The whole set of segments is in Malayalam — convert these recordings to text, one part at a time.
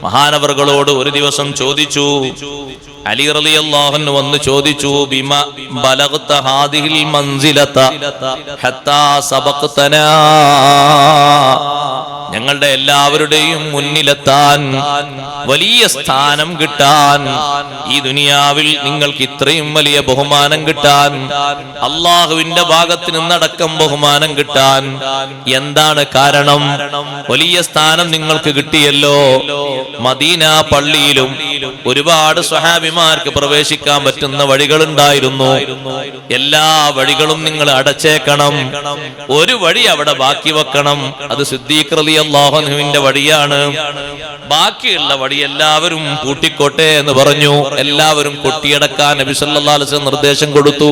മഹാനവറുകളോട് ഒരു ദിവസം ചോദിച്ചു, അലി റളിയല്ലാഹു അൻഹു വന്ന് ചോദിച്ചു, ബിമ ബലഗ്ത ഹാദിഹിൽ മൻസിലത ഹത്താ സബഖതനാ, ഞങ്ങളുടെ എല്ലാവരുടെയും മുന്നിലെത്താൻ, വലിയ സ്ഥാനം കിട്ടാൻ, ഈ ദുനിയാവിൽ നിങ്ങൾക്ക് ഇത്രയും വലിയ ബഹുമാനം കിട്ടാൻ, അള്ളാഹുവിന്റെ ഭാഗത്ത് നിന്നടക്കം ബഹുമാനം കിട്ടാൻ എന്താണ് കാരണം? വലിയ സ്ഥാനം നിങ്ങൾക്ക് കിട്ടിയല്ലോ. മദീന പള്ളിയിലും ഒരുപാട് സ്വഹാബിമാർക്ക് പ്രവേശിക്കാൻ പറ്റുന്ന വഴികളുണ്ടായിരുന്നു. എല്ലാ വഴികളും നിങ്ങൾ അടച്ചേക്കണം, ഒരു വഴി അവിടെ ബാക്കി വെക്കണം. അത് സിദ്ദീഖ് റളിയല്ലാഹു അൻഹുവിന്റെ വഴിയാണ്. ബാക്കിയുള്ള വഴി എല്ലാവരും പൂട്ടിക്കോട്ടെ എന്ന് പറഞ്ഞു. എല്ലാവരും കൊട്ടിയടക്കാൻ നബി സല്ലല്ലാഹു അലൈഹി വസല്ലം നിർദ്ദേശം കൊടുത്തു.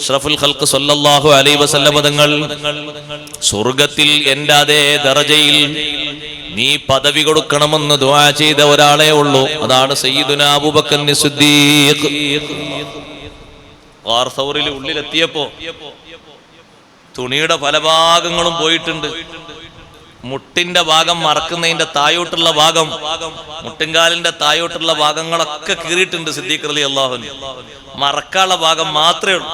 അഷ്റഫുൽ ഖൽഖ് സല്ലല്ലാഹു അലൈഹി വസല്ലം തങ്ങൾ, സ്വർഗ്ഗത്തിൽ എൻ്റെ അതേ ദറജയിൽ നീ പദവി കൊടുക്കണമെന്ന് ദുആ ചെയ്ത ഒരാളേ ഉള്ളൂ. അതാണ് സയ്യിദുനാ അബൂബക്കർ സിദ്ദീഖ്. ഖാർ സൗറിൽ ഉള്ളിലെത്തിയപ്പോ തുണിയുടെ പല ഭാഗങ്ങളും പോയിട്ടുണ്ട്. മുട്ടിന്റെ ഭാഗം മറക്കുന്നതിന്റെ തായോട്ടുള്ള ഭാഗം, മുട്ടിൻകാലിന്റെ തായോട്ടുള്ള ഭാഗങ്ങളൊക്കെ കീറിയിട്ടുണ്ട് സിദ്ദീഖ് റളിയല്ലാഹു അൻഹു. മറക്കാനുള്ള ഭാഗം മാത്രമേ ഉള്ളൂ,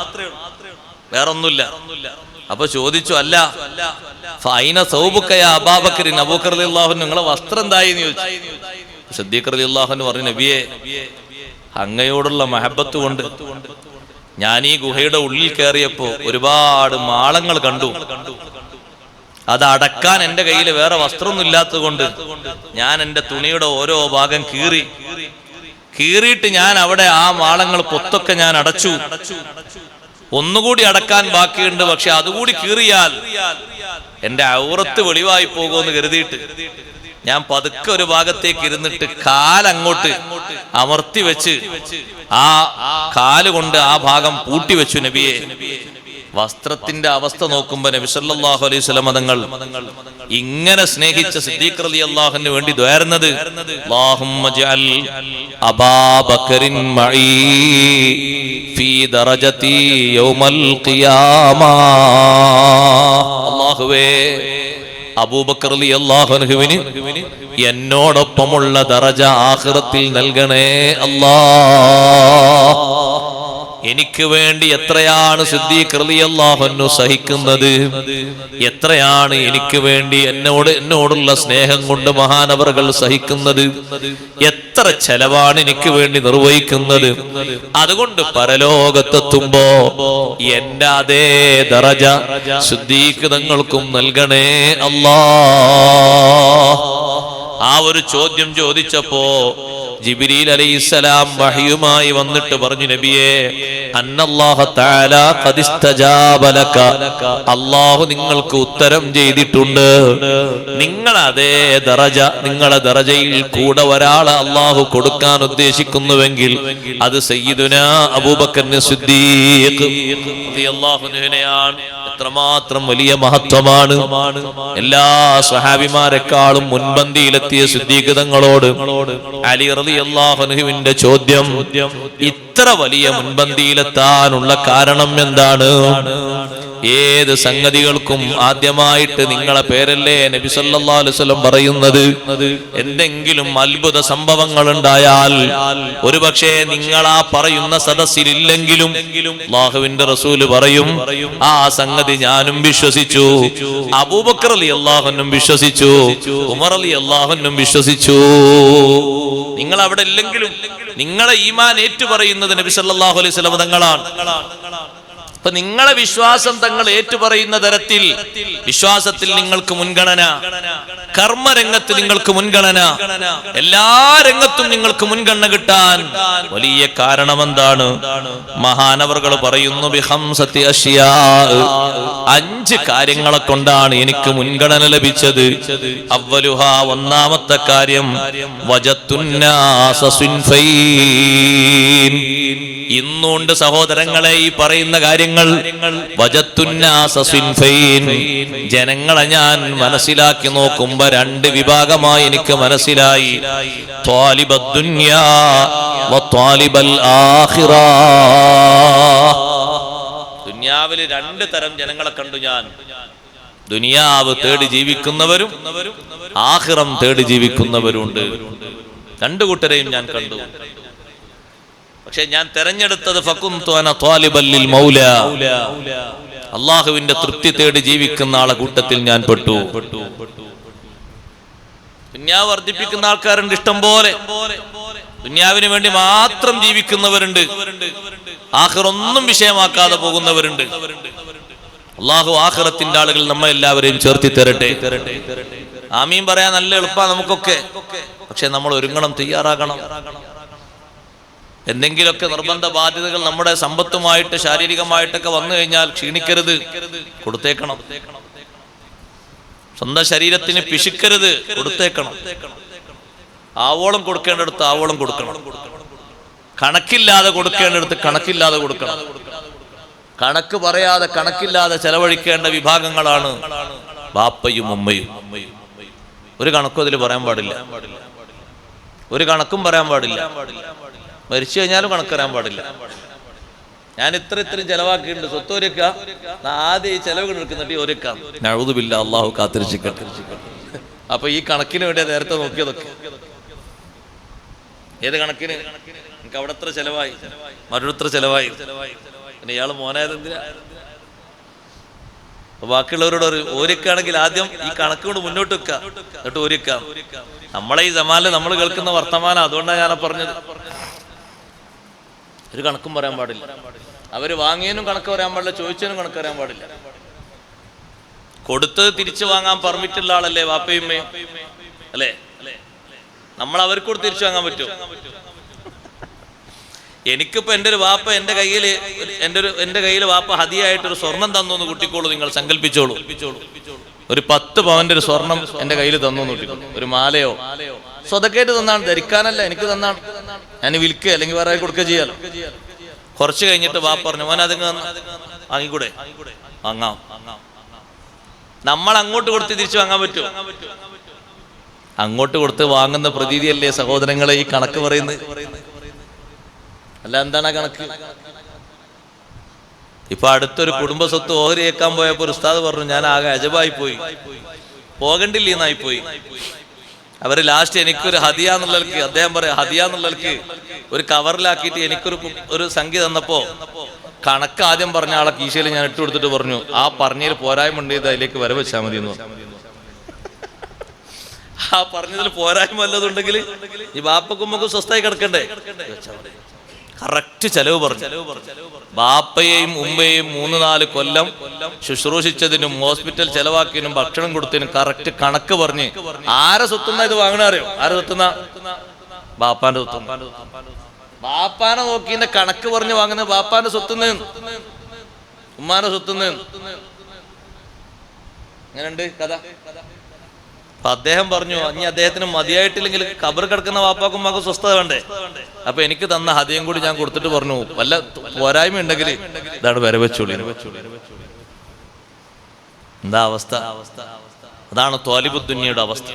വേറൊന്നുമില്ല. അപ്പൊ ചോദിച്ചു, അല്ല ഫൈന സൗബുക യാ അബൂബക്കർ, അബൂബക്കർ റളിയല്ലാഹു അൻഹു നിങ്ങളെ വസ്ത്രം എന്തായിന്ന് ചോദിച്ചു. സിദ്ദീഖ് റളിയല്ലാഹു അൻഹു പറഞ്ഞു, നബിയെ, അങ്ങയോടുള്ള മഹബത്ത് കൊണ്ട് ഞാൻ ഈ ഗുഹയുടെ ഉള്ളിൽ കയറിയപ്പോ ഒരുപാട് മാളങ്ങൾ കണ്ടു. അത് അടക്കാൻ എന്റെ കയ്യിൽ വേറെ വസ്ത്രമൊന്നും ഇല്ലാത്തത് കൊണ്ട് ഞാൻ എന്റെ തുണിയുടെ ഓരോ ഭാഗം കീറിയിട്ട് ഞാൻ അവിടെ ആ മാളങ്ങൾ പൊത്തൊക്കെ ഞാൻ അടച്ചു. ഒന്നുകൂടി അടക്കാൻ ബാക്കിയുണ്ട്, പക്ഷെ അതുകൂടി കീറിയാൽ എന്റെ ഔറത്ത് വെളിവായി പോകുമെന്ന് കരുതിയിട്ട് ഞാൻ പതുക്കെ ഒരു ഭാഗത്തേക്ക് ഇരുന്നിട്ട് കാലങ്ങോട്ട് അമർത്തി വെച്ച് ആ കാലുകൊണ്ട് ആ ഭാഗം പൂട്ടിവെച്ചു. നബിയെ, വസ്ത്രത്തിന്റെ അവസ്ഥ നോക്കുമ്പോ നബി സല്ലല്ലാഹു അലൈഹി വസല്ലം തങ്ങൾ ഇങ്ങനെ സ്നേഹിച്ച സിദ്ദീഖ് റളിയല്ലാഹു അൻഹു വേണ്ടി ദുആർന്നത്, അല്ലാഹുമ്മ ജഅൽ അബൂബക്കറിൻ മഈ ഫീ ദറജതി യൗമൽ ഖിയാമ. അല്ലാഹുവേ, അബൂബക്കർ റളിയല്ലാഹു അൻഹുവിന് എന്നോടൊപ്പമുള്ള ദറജ ആഖിറത്തിൽ നൽകണേ അല്ലാഹ്. എനിക്ക് വേണ്ടി എത്രയാണ് സിദ്ദീഖ് റളിയല്ലാഹു അൻഹു സഹിക്കുന്നത്, എത്രയാണ് എനിക്ക് വേണ്ടി എന്നോടുള്ള സ്നേഹം കൊണ്ട് മഹാനവറുകൾ സഹിക്കുന്നത്, എത്ര ചെലവാണ് എനിക്ക് വേണ്ടി നിർവഹിക്കുന്നത്. അതുകൊണ്ട് പരലോകത്തെത്തുമ്പോ എന്റെ അതേ ദറജ സിദ്ദീഖ് തങ്ങൾക്കും നൽകണേ അല്ലാഹ്. ആ ഒരു ചോദ്യം ചോദിച്ചപ്പോ ജിബ്രീൽ അലൈഹിസ്സലാം വഹയുമായി വന്നിട്ട് പറഞ്ഞു, നബിയേ, അന്നല്ലാഹു തആല ഖദ് ഇസ്തജാബ ലക, അല്ലാഹു നിങ്ങൾക്ക് ഉത്തരം ചെയ്തിട്ടുണ്ട്. നിങ്ങൾ അതേ ദറജ, നിങ്ങളെ ദറജയിൽ കൂടെ ഒരാളെ അല്ലാഹു കൊടുക്കാൻ ഉദ്ദേശിക്കുന്നുവെങ്കിൽ അത് സയ്യിദുനാ അബൂബക്കർ സിദ്ദീഖ് റളിയല്ലാഹു അൻഹുവിനെയാണ്. എത്രമാത്രം വലിയ മഹത്വമാണ്. എല്ലാ സ്വഹാബിമാരെക്കാളും മുൻപന്തിയിലെത്തിയ സിദ്ദീഖ് തങ്ങളോട് അലി റളിയല്ലാഹു അൻഹുവിന്റെ ചോദ്യം, ഇത്ര വലിയ മുൻപന്തിയിലെത്താനുള്ള കാരണം എന്താണ്? ഏത് സംഗതികൾക്കും ആദ്യമായിട്ട് നിങ്ങളെ പേരല്ലേ നബി സല്ലല്ലാഹു അലൈഹി വസല്ലം പറയുന്നത്. എന്തെങ്കിലും അത്ഭുത സംഭവങ്ങൾ ഉണ്ടായാൽ ഒരുപക്ഷെ നിങ്ങൾ ആ പറയുന്ന സദസ്സിലില്ലെങ്കിലും അല്ലാഹുവിന്റെ റസൂല് പറയും, ആ സംഗതി ഞാനും വിശ്വസിച്ചു, അബൂബക്കർ റളിയല്ലാഹു അൻഹു വിശ്വസിച്ചു, ഉമർ റളിയല്ലാഹു അൻഹു വിശ്വസിച്ചു. നിങ്ങൾ അവിടെ ഇല്ലെങ്കിലും നിങ്ങളെ ഈമാൻ ഏറ്റുപറയുന്നത് നബി സല്ലല്ലാഹു അലൈഹി വസല്ലം തങ്ങളാണ്. അപ്പൊ നിങ്ങളെ വിശ്വാസം തങ്ങൾ ഏറ്റുപറയുന്ന തരത്തിൽ വിശ്വാസത്തിൽ നിങ്ങൾക്ക് മുൻഗണന, കർമ്മരംഗത്ത് നിങ്ങൾക്ക് മുൻഗണന, എല്ലാ രംഗത്തും നിങ്ങൾക്ക് മുൻഗണന കിട്ടാൻ വലിയ കാരണം എന്താണ്? മഹാനവറുകൾ പറയുന്നു, ബിഖംസതി അശ്യാ, 5 കാര്യങ്ങളെ കൊണ്ടാണ് എനിക്ക് മുൻഗണന ലഭിച്ചത്. അവ്വലുഹ, ഒന്നാമത്തെ കാര്യം, വജത്തുന്നാസ സിൻഫൈൻ. ഇന്നുണ്ട് സഹോദരങ്ങളെ ഈ പറയുന്ന കാര്യങ്ങൾ. വജത്തുന്നാസ സിൻഫൈൻ, ജനങ്ങളെ ഞാൻ മനസ്സിലാക്കി നോക്കുമ്പോ 2 വിഭാഗമായി എനിക്ക് മനസ്സിലായി. ത്വാലിബദ് ദുനിയാ വ ത്വാലിബൽ ആഖിറ. ദുനിയാവിൽ 2 തരം ജനങ്ങളെ കണ്ടു ഞാൻ. ദുനിയാവ് തേടി ജീവിക്കുന്നവരും ആഖിറം തേടി ജീവിക്കുന്നവരുണ്ട്. രണ്ടു കൂട്ടരെയും ഞാൻ കണ്ടു. പക്ഷെ ഞാൻ തെരഞ്ഞെടുത്തത് ഫകുന്തു അന ത്വാലിബൻ ലിൽ മൗല, അല്ലാഹുവിന്റെ തൃപ്തി തേടി ജീവിക്കുന്ന ആളെ കൂട്ടത്തിൽ ഞാൻ പെട്ടു. ദുനിയാവ് വർദ്ധിപ്പിക്കുന്ന ആൾക്കാരുണ്ട് ഇഷ്ടം പോലെ, ദുനിയാവിന് വേണ്ടി മാത്രം ജീവിക്കുന്നവരുണ്ട്, ആഖിറൊന്നും വിഷയമാക്കാതെ പോകുന്നവരുണ്ട്. അല്ലാഹു ആഖിറത്തിന്റെ ആളുകൾ നമ്മെ എല്ലാവരെയും ചേർത്തി തരട്ടെ. ആമീൻ പറയാൻ നല്ല എളുപ്പമാണ് നമുക്കൊക്കെ. പക്ഷെ നമ്മൾ ഒരുങ്ങണം, തയ്യാറാകണം. എന്തെങ്കിലുമൊക്കെ നിർബന്ധ ബാധ്യതകൾ നമ്മുടെ സമ്പത്തുമായിട്ട് ശാരീരികമായിട്ടൊക്കെ വന്നു കഴിഞ്ഞാൽ ക്ഷീണിക്കരുത്, കൊടുത്തേക്കണം. സ്വന്തം ശരീരത്തിന് പിശുക്കരുത്, കൊടുത്തേക്കണം. ആവോളം കൊടുക്കേണ്ടടുത്ത് ആവോളം കൊടുക്കണം. കണക്കില്ലാതെ കൊടുക്കേണ്ടടുത്ത് കണക്കില്ലാതെ കൊടുക്കണം. കണക്ക് പറയാതെ കണക്കില്ലാതെ ചെലവഴിക്കേണ്ട വിഭാഗങ്ങളാണ് ബാപ്പയും ഉമ്മയും. ഒരു കണക്കും അതിൽ പറയാൻ പാടില്ല, ഒരു കണക്കും പറയാൻ പാടില്ല. മരിച്ചു കഴിഞ്ഞാലും കണക്ക് പറയാൻ പാടില്ല. ഞാൻ ഇത്രയും ചെലവാക്കിയിട്ടുണ്ട്, സ്വത്ത് ഒരുക്ക ആദ്യം ഈ ചെലവ് എടുക്കുന്നുണ്ട് ഒരുക്കാം. നഅൂദുബില്ലാ, അല്ലാഹു കാത്തിരക്ഷിക്കട്ടെ. അപ്പൊ ഈ കണക്കിന് വേണ്ടി നേരത്തെ നോക്കിയതൊക്കെ ഏത് കണക്കിന്? എനിക്ക് അവിടെ എത്ര ചെലവായി, മറ്റൊരുത്ര ചെലവായി, പിന്നെ ഇയാള് മോനായത് എന്തിനാ? ബാക്കിയുള്ളവരോട് ഓരിക്കാണെങ്കിൽ ആദ്യം ഈ കണക്കുകൊണ്ട് മുന്നോട്ട് വെക്കാം, എന്നിട്ട് ഓരിക്കാം. നമ്മളെ ഈ സമാനില് നമ്മൾ കേൾക്കുന്ന വർത്തമാനം, അതുകൊണ്ടാണ് ഞാൻ പറഞ്ഞത്. ഒരു കണക്കും പറയാൻ പാടില്ല. അവര് വാങ്ങിയതിനും കണക്ക് പറയാൻ പാടില്ല, ചോദിച്ചതിനും കണക്ക് പറയാൻ പാടില്ല. കൊടുത്ത് തിരിച്ചു വാങ്ങാൻ പെർമിറ്റ് ഉള്ള ആളല്ലേ വാപ്പയും ഉമ്മയും, അല്ലേ? നമ്മൾ അവർക്കൂടെ തിരിച്ചു വാങ്ങാൻ പറ്റുമോ? എനിക്കിപ്പോ എൻ്റെ ഒരു വാപ്പ എൻ്റെ കയ്യിൽ വാപ്പ ഹദിയായിട്ടൊരു സ്വർണം തന്നു എന്ന് കൂട്ടിക്കോളൂ, നിങ്ങൾ സങ്കല്പിച്ചോളൂ. ഒരു 10 പവന്റെ ഒരു സ്വർണം എൻ്റെ കയ്യിൽ തന്നു എന്ന് കൂട്ടിക്കോളൂ. ഒരു മാലയോ സ്വതക്കേട്ട് തന്നാണ്, ധരിക്കാനല്ല, എനിക്ക് തന്നാണ്. ഞാൻ വിൽക്കുക അല്ലെങ്കിൽ വേറെ കൊടുക്കുക ചെയ്യാലോ. കുറച്ച് കഴിഞ്ഞിട്ട് വാപ്പ പറഞ്ഞു, മോനെ അത് വാങ്ങിക്കൂടെ? വാങ്ങാം. നമ്മൾ അങ്ങോട്ട് കൊടുത്ത് തിരിച്ചു വാങ്ങാൻ പറ്റുമോ? അങ്ങോട്ട് കൊടുത്ത് വാങ്ങുന്ന പ്രതീതിയല്ലേ സഹോദരങ്ങളെ ഈ കണക്ക് പറയുന്നത്? അല്ല, എന്താണ് ആ കണക്ക്? ഇപ്പൊ അടുത്തൊരു കുടുംബ സ്വത്ത് ഓഹരി വെക്കാൻ പോയപ്പോ ഒരു ഉസ്താദ് പറഞ്ഞു, ഞാൻ ആകെ അജബായി പോയി, പോകണ്ടില്ലെന്നായി പോയി. അവര് ലാസ്റ്റ് എനിക്കൊരു ഹദിയ എന്നുള്ളവർക്ക്, അദ്ദേഹം പറയാം ഹദിയ എന്നുള്ളവർക്ക് ഒരു കവറിലാക്കിയിട്ട് എനിക്കൊരു സംഖ്യ തന്നപ്പോ കണക്ക് ആദ്യം പറഞ്ഞ ആളെ കീശയിൽ ഞാൻ ഇട്ട് കൊടുത്തിട്ട് പറഞ്ഞു, ആ പറഞ്ഞതിൽ പോരായ്മ ഉണ്ട്, ഇത് അതിലേക്ക് വരെ വെച്ചാൽ മതി എന്ന് പറഞ്ഞു. ആ പറഞ്ഞതിൽ പോരായ്മ വല്ലതുണ്ടെങ്കിൽ ഈ ബാപ്പക്കുമ്മക്കും സ്വസ്ഥായി കിടക്കണ്ടേ? കറക്റ്റ് ചെലവ് പറഞ്ഞു. ബാപ്പയെയും ഉമ്മയെയും 3-4 കൊല്ലം ശുശ്രൂഷിച്ചതിനും ഹോസ്പിറ്റൽ ചെലവാക്കിയതിനും ഭക്ഷണം കൊടുത്തതിനും കറക്റ്റ് കണക്ക് പറഞ്ഞ്. ആരെ സ്വത്തുന്ന ഇത് വാങ്ങണ അറിയോ? ആരെ സ്വത്തുന്ന? ബാപ്പാന്റെ സ്വത്തുന്ന. ബാപ്പാനെ നോക്കിന്റെ കണക്ക് പറഞ്ഞ് വാങ്ങുന്നത് ബാപ്പാന്റെ സ്വത്തുന്ന്, ഉമ്മാന്റെ സ്വത്തുന്ന്. അങ്ങനെയുണ്ട് കഥ. അപ്പൊ അദ്ദേഹം പറഞ്ഞു, ഇനി അദ്ദേഹത്തിന് മതിയായിട്ടില്ലെങ്കിൽ ഖബർ കിടക്കുന്ന വാപ്പാക്കും ഉമ്മാക്കും സ്വസ്ഥത വേണ്ടേ? അപ്പൊ എനിക്ക് തന്ന ഹദിയം കൂടി ഞാൻ കൊടുത്തിട്ട് പറഞ്ഞു, വല്ല പോരായ്മ ഉണ്ടെങ്കിൽ ഇതാണ് വരവെച്ചോളി. എന്താ അവസ്ഥ? അതാണ് ത്വാലിബുദ്ദുനിയയുടെ അവസ്ഥ.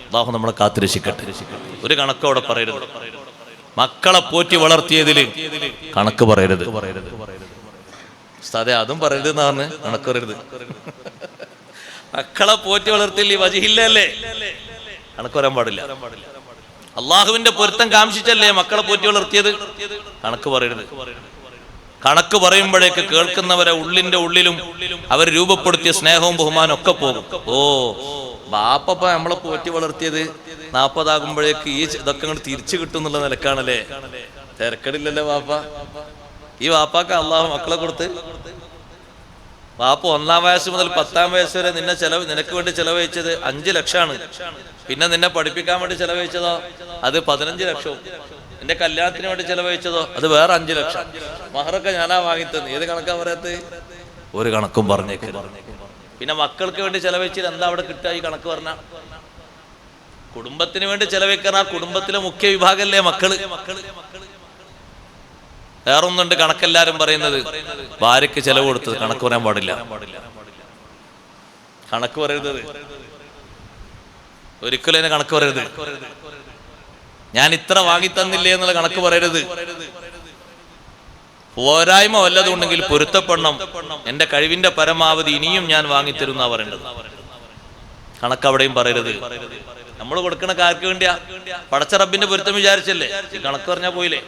അല്ലാഹു നമ്മളെ കാത്തിരക്ഷിക്കട്ടെ. ഒരു കണക്കോടെ പറയരുത്. മക്കളെ പോറ്റി വളർത്തിയതില് കണക്ക് പറയരുത്. ഉസ്താദേ അതും പറയരുത് എന്ന് പറഞ്ഞ് കണക്ക് പറയരുത്. മക്കളെ പോറ്റി വളർത്തില്ല വജിഹില്ലല്ലേ, കണക്ക് പറയാൻ പാടില്ല. അള്ളാഹുവിന്റെ പൊരുത്തം കാംക്ഷിച്ചല്ലേ മക്കളെ പോറ്റി വളർത്തിയത്, കണക്ക് പറയരുത്. കണക്ക് പറയുമ്പോഴേക്ക് കേൾക്കുന്നവരെ ഉള്ളിന്റെ ഉള്ളിലും അവർ രൂപപ്പെടുത്തിയ സ്നേഹവും ബഹുമാനവും ഒക്കെ പോകും. ഓ ബാപ്പ നമ്മളെ പോറ്റി വളർത്തിയത് 40 ആകുമ്പോഴേക്ക് ഈ ഇതൊക്കെ അങ്ങോട്ട് തിരിച്ചു കിട്ടും എന്നുള്ള നിലക്കാണല്ലേ. തിരക്കടില്ലല്ലോ വാപ്പ. ഈ വാപ്പാക്ക് അള്ളാഹു മക്കളെ കൊടുത്ത്. വാപ്പ 1-ാം വയസ്സ് മുതൽ 10-ാം വയസ്സ് വരെ നിനക്ക് വേണ്ടി ചെലവഴിച്ചത് 5 ലക്ഷമാണ്. പിന്നെ നിന്നെ പഠിപ്പിക്കാൻ വേണ്ടി ചെലവഴിച്ചതോ അത് 15 ലക്ഷവും. എന്റെ കല്യാണത്തിന് വേണ്ടി ചെലവഴിച്ചതോ അത് വേറെ 5 ലക്ഷം. മഹറൊക്കെ ഞാനാ വാങ്ങിത്തന്നു. ഏത് കണക്കാ പറയത്ത്? ഒരു കണക്കും പറഞ്ഞേക്ക്. പിന്നെ മക്കൾക്ക് വേണ്ടി ചെലവഴിച്ചത് എന്താ അവിടെ കിട്ടുക? ഈ കണക്ക് പറഞ്ഞ കുടുംബത്തിന് വേണ്ടി ചെലവഴിക്കാൻ ആ കുടുംബത്തിലെ മുഖ്യ വിഭാഗമല്ലേ മക്കള്. വേറൊന്നുണ്ട് കണക്കെല്ലാരും പറയുന്നത്, ഭാര്യക്ക് ചെലവ് കൊടുത്തത് കണക്ക് പറയാൻ പാടില്ല. കണക്ക് പറയരുത്, ഒരിക്കലും അതിനെ കണക്ക് പറയരുത്. ഞാൻ ഇത്ര വാങ്ങി തന്നില്ലേ എന്നുള്ള കണക്ക് പറയരുത്. പോരായ്മ വല്ലതുണ്ടെങ്കിൽ പൊരുത്തപ്പെടണം, എന്റെ കഴിവിന്റെ പരമാവധി ഇനിയും ഞാൻ വാങ്ങിത്തരുന്ന പറയേണ്ടത്. കണക്കവിടെയും പറയരുത്. നമ്മൾ കൊടുക്കണ ആർക്ക് വേണ്ടിയാ? പടച്ച റബ്ബിന്റെ പൊരുത്തം വിചാരിച്ചല്ലേ? ഈ കണക്ക് പറഞ്ഞാൽ പോയില്ലേ?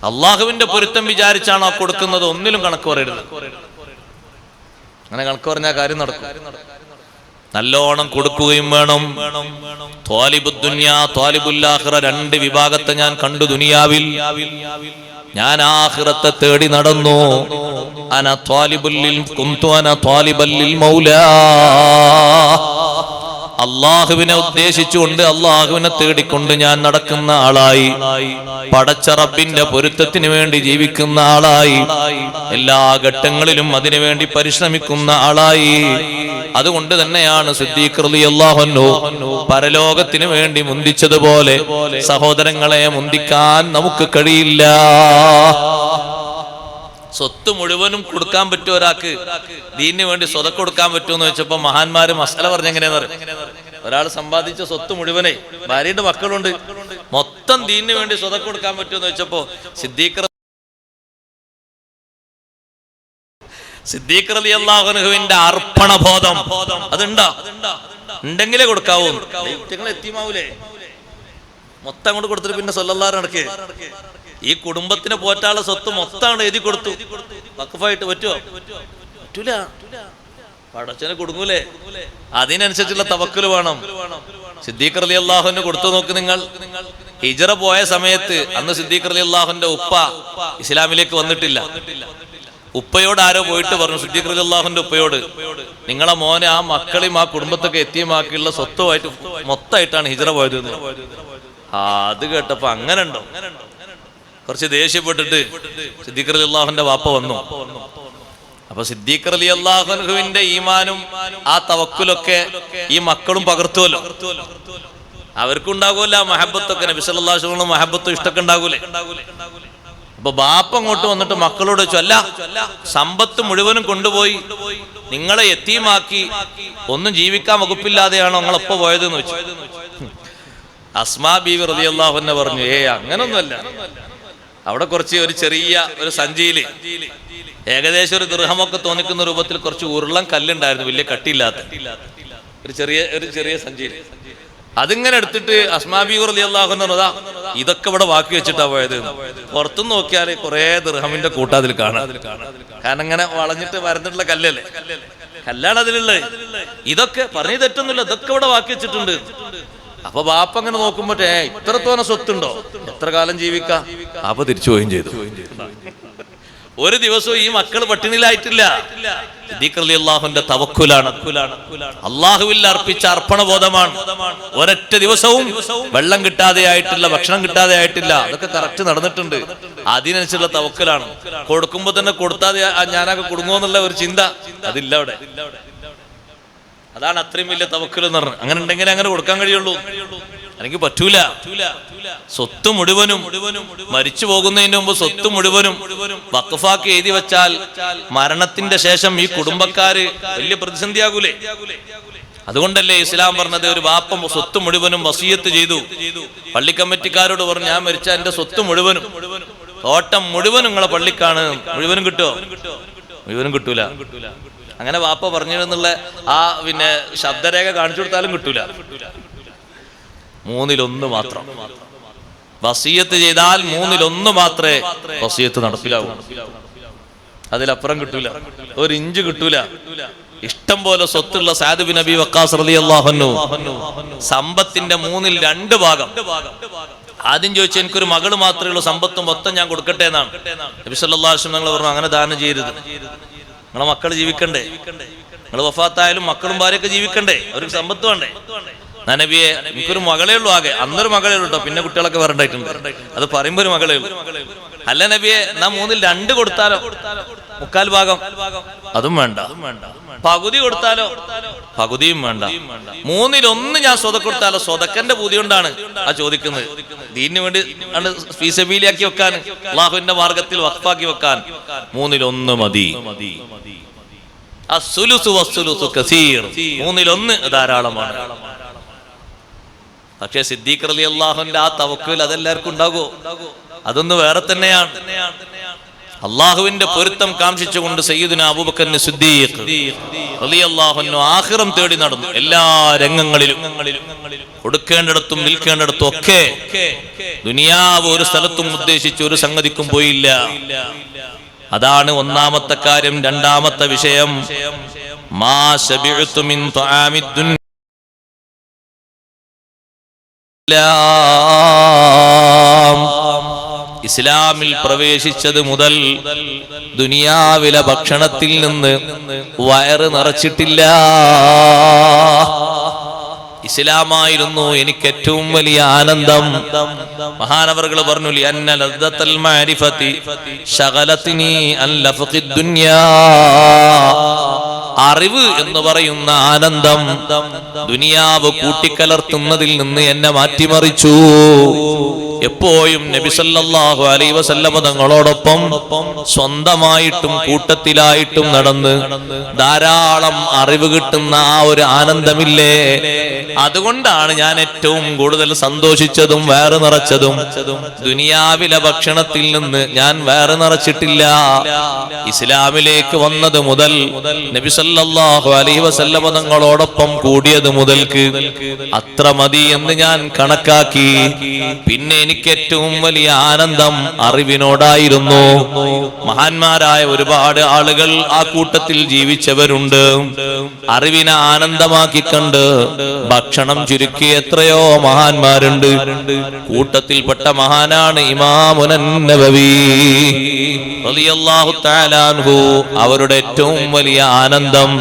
അള്ളാഹുവിന്റെ പൊരുത്തം വിചാരിച്ചാണോ കൊടുക്കുന്നത്? ഒന്നിലും കണക്ക് പറയരുത്. അങ്ങനെ കണക്ക് പറഞ്ഞാൽ കാര്യം നടക്കും. നല്ലോണം കൊടുക്കുകയും വേണം. ത്വാലിബുദ് ദുനിയ ത്വാലിബുൽ ആഖിറ, രണ്ട് വിഭാഗത്തെ ഞാൻ കണ്ടു ദുനിയാവിൽ. ഞാൻ ആഖിറത്തെ തേടി നടന്നു. അന ത്വാലിബുൽ കുന്തു അന ത്വാലിബൽ ലിൽ മൗലാ, അള്ളാഹുവിനെ ഉദ്ദേശിച്ചുകൊണ്ട് അള്ളാഹുവിനെ തേടിക്കൊണ്ട് ഞാൻ നടക്കുന്ന ആളായി, പടച്ച റബ്ബിന്റെ പൊരുത്തത്തിന് വേണ്ടി ജീവിക്കുന്ന ആളായി, എല്ലാ ഘട്ടങ്ങളിലും അതിനുവേണ്ടി പരിശ്രമിക്കുന്ന ആളായി. അതുകൊണ്ട് തന്നെയാണ് സിദ്ദീഖ് റളിയല്ലാഹു അൻഹു പരലോകത്തിന് വേണ്ടി മുന്തിച്ചതുപോലെ സഹോദരങ്ങളെ മുന്തിക്കാൻ നമുക്ക് കഴിയില്ല. സ്വത്ത് മുഴുവനും കൊടുക്കാൻ പറ്റും ഒരാൾക്ക്, ദീനിന് വേണ്ടി സ്വതക്ക കൊടുക്കാൻ പറ്റുമെന്ന് വെച്ചപ്പോ മഹാന്മാര് മസല പറഞ്ഞെങ്ങനെയാന്ന് പറയും. ഒരാൾ സമ്പാദിച്ച സ്വത്ത് മുഴുവനെ, ഭാര്യയുടെ മക്കളുണ്ട്, മൊത്തം ദീനിന് വേണ്ടി സ്വതക്ക കൊടുക്കാൻ പറ്റുമെന്ന് വെച്ചപ്പോ സിദ്ദീഖ് റളിയല്ലാഹു അൻഹുവിന്റെ അർപ്പണബോധം അതുണ്ടോ? ഉണ്ടെങ്കിലേ കൊടുക്കാവൂ. എത്തിമാവൂലേ? മൊത്തം അങ്ങോട്ട് കൊടുത്തിട്ട് പിന്നെ സ്വല്ലല്ലാഹു അലൈഹി ഈ കുടുംബത്തിനെ പോറ്റാനുള്ള സ്വത്ത് മൊത്തമാണ് എഴുതി കൊടുത്തു. വഖഫായിട്ട് പറ്റുമോ? പറ്റൂല. പടച്ചനെ കൊടുങ്ങൂലേ? അതിനനുസരിച്ചുള്ള തവക്കുൽ വേണം. സിദ്ദീഖ് റളിയല്ലാഹുവിന് കൊടുത്തു നോക്ക് നിങ്ങൾ. ഹിജ്റ പോയ സമയത്ത് അന്ന് സിദ്ദീഖ് റളിയല്ലാഹുവിന്റെ ഉപ്പ ഇസ്ലാമിലേക്ക് വന്നിട്ടില്ല. ഉപ്പയോട് ആരോ പോയിട്ട് പറഞ്ഞു, സിദ്ദീഖ് റളിയല്ലാഹുവിന്റെ ഉപ്പയോട്, നിങ്ങളെ മോനെ ആ മക്കളെയും ആ കുടുംബത്തൊക്കെ എത്തിയമാക്കിയുള്ള സ്വത്തുമായിട്ട് മൊത്തമായിട്ടാണ് ഹിജ്റ പോയത്. അത് കേട്ടപ്പോ അങ്ങനെ ഉണ്ടോ? കുറച്ച് ദേഷ്യപ്പെട്ടിട്ട് സിദ്ദീഖ് റളിയല്ലാഹുവിന്റെ വാപ്പ വന്നു. അപ്പൊ സിദ്ദീഖ് റളിയല്ലാഹു അൻഹുവിന്റെ ഈമാനും ആ തവക്കുലൊക്കെ ഈ മക്കളും പകർത്തുമല്ലോ. അവർക്കും ഉണ്ടാകുമല്ലോ ആ മഹബത്തൊക്കെ, നബി സല്ലല്ലാഹു അലൈഹി വസല്ലം മഹബത്തും ഇഷ്ടമൊക്കെ ഉണ്ടാകൂലേ? അപ്പൊ ബാപ്പ അങ്ങോട്ട് വന്നിട്ട് മക്കളോട് ചോദിച്ചു, അല്ല സമ്പത്ത് മുഴുവനും കൊണ്ടുപോയി നിങ്ങളെ യതീമാക്കി ഒന്നും ജീവിക്കാൻ വകുപ്പില്ലാതെയാണോ നിങ്ങളെപ്പോ പോയതെന്ന് വെച്ചു. അസ്മാ ബീവി റളിയല്ലാഹു അൻഹ പറഞ്ഞു, അങ്ങനൊന്നുമല്ല. അവിടെ കുറച്ച് ഒരു ചെറിയ ഒരു സഞ്ചിയില് ഏകദേശം ഒരു ദിർഹമൊക്കെ തോന്നിക്കുന്ന രൂപത്തിൽ കുറച്ച് ഉരുളം കല്ലുണ്ടായിരുന്നു, വലിയ കട്ടിയില്ലാത്ത ഒരു ചെറിയ സഞ്ചിയിൽ. അതിങ്ങനെ എടുത്തിട്ട് അസ്മാ ബീവി റളിയല്ലാഹു അൻഹ പറഞ്ഞു, ഇതൊക്കെ ഇവിടെ ബാക്കി വെച്ചിട്ടാ പോയത്. പുറത്തുനിന്ന് നോക്കിയാൽ കുറെ ദിർഹമിന്റെ കൂട്ടം അതിൽ കാണാം. കാരണം ഇങ്ങനെ വളഞ്ഞിട്ട് വരന്നിട്ടുള്ള കല്ലല്ലേ, കല്ലാണ് അതിലുള്ളത്. ഇതൊക്കെ പറഞ്ഞു തെറ്റൊന്നുമില്ല, ഇതൊക്കെ ഇവിടെ ബാക്കി വെച്ചിട്ടുണ്ട്. അപ്പൊ ബാപ്പ അങ്ങനെ നോക്കുമ്പോ ഇത്രത്തോനെ സ്വത്തുണ്ടോ, എത്ര കാലം ജീവിക്കാം? അപ്പൊ തിരിച്ചു പോവുകയും ചെയ്തു. ഒരു ദിവസവും ഈ മക്കൾ പട്ടിണിയിലായിട്ടില്ല. സിദ്ദീഖ് റളിയല്ലാഹുവിന്റെ തവക്കുലാണ്, അള്ളാഹുവിൽ അർപ്പിച്ച അർപ്പണബോധമാണ്. ഒരൊറ്റ ദിവസവും വെള്ളം കിട്ടാതെ ആയിട്ടില്ല, ഭക്ഷണം കിട്ടാതെ ആയിട്ടില്ല. അതൊക്കെ കറക്റ്റ് നടന്നിട്ടുണ്ട്. അതിനനുസരിച്ചുള്ള തവക്കുലാണ്. കൊടുക്കുമ്പോ തന്നെ കൊടുത്താതെ ഞാനൊക്കെ കൊടുങ്ങുമെന്നുള്ള ഒരു ചിന്ത അതില്ല അവിടെ. അതാണ് അത്രയും വലിയ തവക്കുൽ എന്ന് പറഞ്ഞത്. അങ്ങനെ ഉണ്ടെങ്കിൽ അങ്ങനെ കൊടുക്കാൻ കഴിയുള്ളൂ, അല്ലെങ്കിൽ പറ്റൂല. സ്വത്ത് മുഴുവനും മരിച്ചു പോകുന്നതിന് മുമ്പ് സ്വത്ത് മുഴുവനും വഖഫാക്കി എഴുതി വെച്ചാൽ മരണത്തിന്റെ ശേഷം ഈ കുടുംബക്കാര് വലിയ പ്രതിസന്ധിയാകൂലേ? അതുകൊണ്ടല്ലേ ഇസ്ലാം പറഞ്ഞത്, ഒരു വാപ്പ സ്വത്ത് മുഴുവനും വസിയത്ത് ചെയ്തു. പള്ളി കമ്മിറ്റിക്കാരോട് പറഞ്ഞു, ഞാൻ മരിച്ച എന്റെ സ്വത്ത് മുഴുവനും, തോട്ടം മുഴുവനും നിങ്ങളെ പള്ളിക്കാണ്. മുഴുവനും കിട്ടുമോ? മുഴുവനും കിട്ടൂല. അങ്ങനെ വാപ്പ പറഞ്ഞിരുന്നുള്ള ആ പിന്നെ ശബ്ദരേഖ കാണിച്ചു കൊടുത്താലും കിട്ടൂല. 1/3 മാത്രം വസിയത്ത് ചെയ്താൽ 1/3 മാത്രമേ വസിയത്ത് നടപ്പിലാവൂ. അതിലപ്പുറം കിട്ടൂല, 1 ഇഞ്ച് കിട്ടൂല. ഇഷ്ടം പോലെ സ്വത്തുള്ള സഅദ് ബിൻ അബി വഖാസ് റളിയല്ലാഹു അൻഹു സമ്പത്തിന്റെ 2/3 ഭാഗം ആദ്യം ചോദിച്ചു, എനിക്കൊരു മകള് മാത്രമേ ഉള്ളൂ, സമ്പത്ത് മൊത്തം ഞാൻ കൊടുക്കട്ടെ എന്നാണ്. നബി സല്ലല്ലാഹു അലൈഹി വസല്ലം ഞങ്ങൾ പറഞ്ഞു, അങ്ങനെ ദാനം ചെയ്യരുത്. നിങ്ങളെ മക്കൾ ജീവിക്കണ്ടേ? നിങ്ങൾ വഫാത്തായാലും മക്കളും ഭാര്യയൊക്കെ ജീവിക്കണ്ടേ? അവർക്ക് സമ്പത്ത് വേണ്ടേ? നബിയെ, എനിക്കൊരു മകളേ ഉള്ളൂ, ആകെ അന്നൊരു മകളേ ഉള്ളൂ കേട്ടോ, പിന്നെ കുട്ടികളൊക്കെ വരണ്ടായിട്ടുണ്ട്. അത് പറയുമ്പോ ഒരു മകളേ ഉള്ളൂ. അല്ല നബിയെ, എന്നാ 2/3 കൊടുത്താലോ? 3/4 ഭാഗം അതും വേണ്ട. പകുതി കൊടുത്താലോ? പകുതിയും വേണ്ട. 1/3 ഞാൻ സ്വതക്ക കൊടുത്താലോ? സ്വതക്കന്റെ പൂതി കൊണ്ടാണ് ആ ചോദിക്കുന്നത്. ദീനിന് വേണ്ടി ഫീസബീലിയാക്കി വെക്കാൻ, അല്ലാഹുവിന്റെ മാർഗത്തിൽ വഖഫാക്കി വെക്കാൻ 1/3 മതി. അസ്സുലുസു വസ്സുലുസു കസീർ, 1/3 ധാരാളമാണ്. പക്ഷേ സിദ്ദീഖ് റളിയല്ലാഹുവിന്റെ ആ തവക്കുൽ അതെല്ലാവർക്കും ഉണ്ടാകുമോ? അതൊന്ന് വേറെ തന്നെയാണ്. അള്ളാഹുവിന്റെ പൊരുത്തം കാംക്ഷിച്ചുകൊണ്ട് സയ്യിദുനാ അബൂബക്കർ സിദ്ദീഖ് റളിയല്ലാഹു അൻഹു ആഖിറം തേടി നടന്നു. എല്ലാ രംഗങ്ങളിലും, കൊടുക്കേണ്ടിടത്തും നിൽക്കേണ്ടിടത്തും ഒക്കെ ദുനിയാവ് ഒരു സ്ഥലത്തും ഉദ്ദേശിച്ച് ഒരു സംഗതിക്കും പോയില്ല. അതാണ് ഒന്നാമത്തെ കാര്യം. രണ്ടാമത്തെ വിഷയം, മാ ശബിഅതു മിൻ തആമിദ് ദുനിയ, ഇസ്ലാമിൽ പ്രവേശിച്ചത് മുതൽ ദുനിയാവിലെ ഭക്ഷണത്തിൽ നിന്ന് വയറ് നിറച്ചിട്ടില്ല. ഇസ്ലാമായിരുന്നു എനിക്ക് ഏറ്റവും വലിയ ആനന്ദം. മഹാനവറുകൾ പറഞ്ഞു, ലിഅന്ന ലദ്ദത്തൽ മഅരിഫതി ശഗലത്നി അൻ ലഫഖിദ് ദുനിയാ. അറിവ് എന്ന് പറയുന്ന ആനന്ദം ദുനിയാവ് കൂട്ടിക്കലർത്തുന്നതിൽ നിന്ന് എന്നെ മാറ്റിമറിച്ചു. എപ്പോഴും നബി സല്ലല്ലാഹു അലൈഹി വസല്ലം തങ്ങളോടൊപ്പം സ്വന്തമായിട്ടും കൂട്ടത്തിലായിട്ടും നടന്ന് ധാരാളം അറിവ് കിട്ടുന്ന ആ ഒരു ആനന്ദമില്ലേ, അതുകൊണ്ടാണ് ഞാൻ ഏറ്റവും കൂടുതൽ സന്തോഷിച്ചതും വയറ് നിറച്ചതും. ദുനിയാവിലെ ഭക്ഷണത്തിൽ നിന്ന് ഞാൻ വയറ് നിറച്ചിട്ടില്ല. ഇസ്ലാമിലേക്ക് വന്നത് മുതൽ, നബി സല്ലല്ലാഹു അലൈഹി വസല്ലം തങ്ങളോടൊപ്പം കൂടിയത് മുതൽക്ക് അത്ര മതി എന്ന് ഞാൻ കണക്കാക്കി. പിന്നെ എനിക്ക് ഏറ്റവും വലിയ ആനന്ദം അറിവിനോടായിരുന്നു. മഹാന്മാരായ ഒരുപാട് ആളുകൾ ആ കൂട്ടത്തിൽ ജീവിച്ചവരുണ്ട്. അറിവിനെ ആനന്ദമാക്കി കണ്ട് ഭക്ഷണം ചുരുക്കി എത്രയോ മഹാന്മാരുണ്ട്. കൂട്ടത്തിൽപ്പെട്ട മഹാനാണ് ഇമാമുൻ നവവി റളിയല്ലാഹു തആല അൻഹു. അവരുടെ ഏറ്റവും വലിയ ആനന്ദം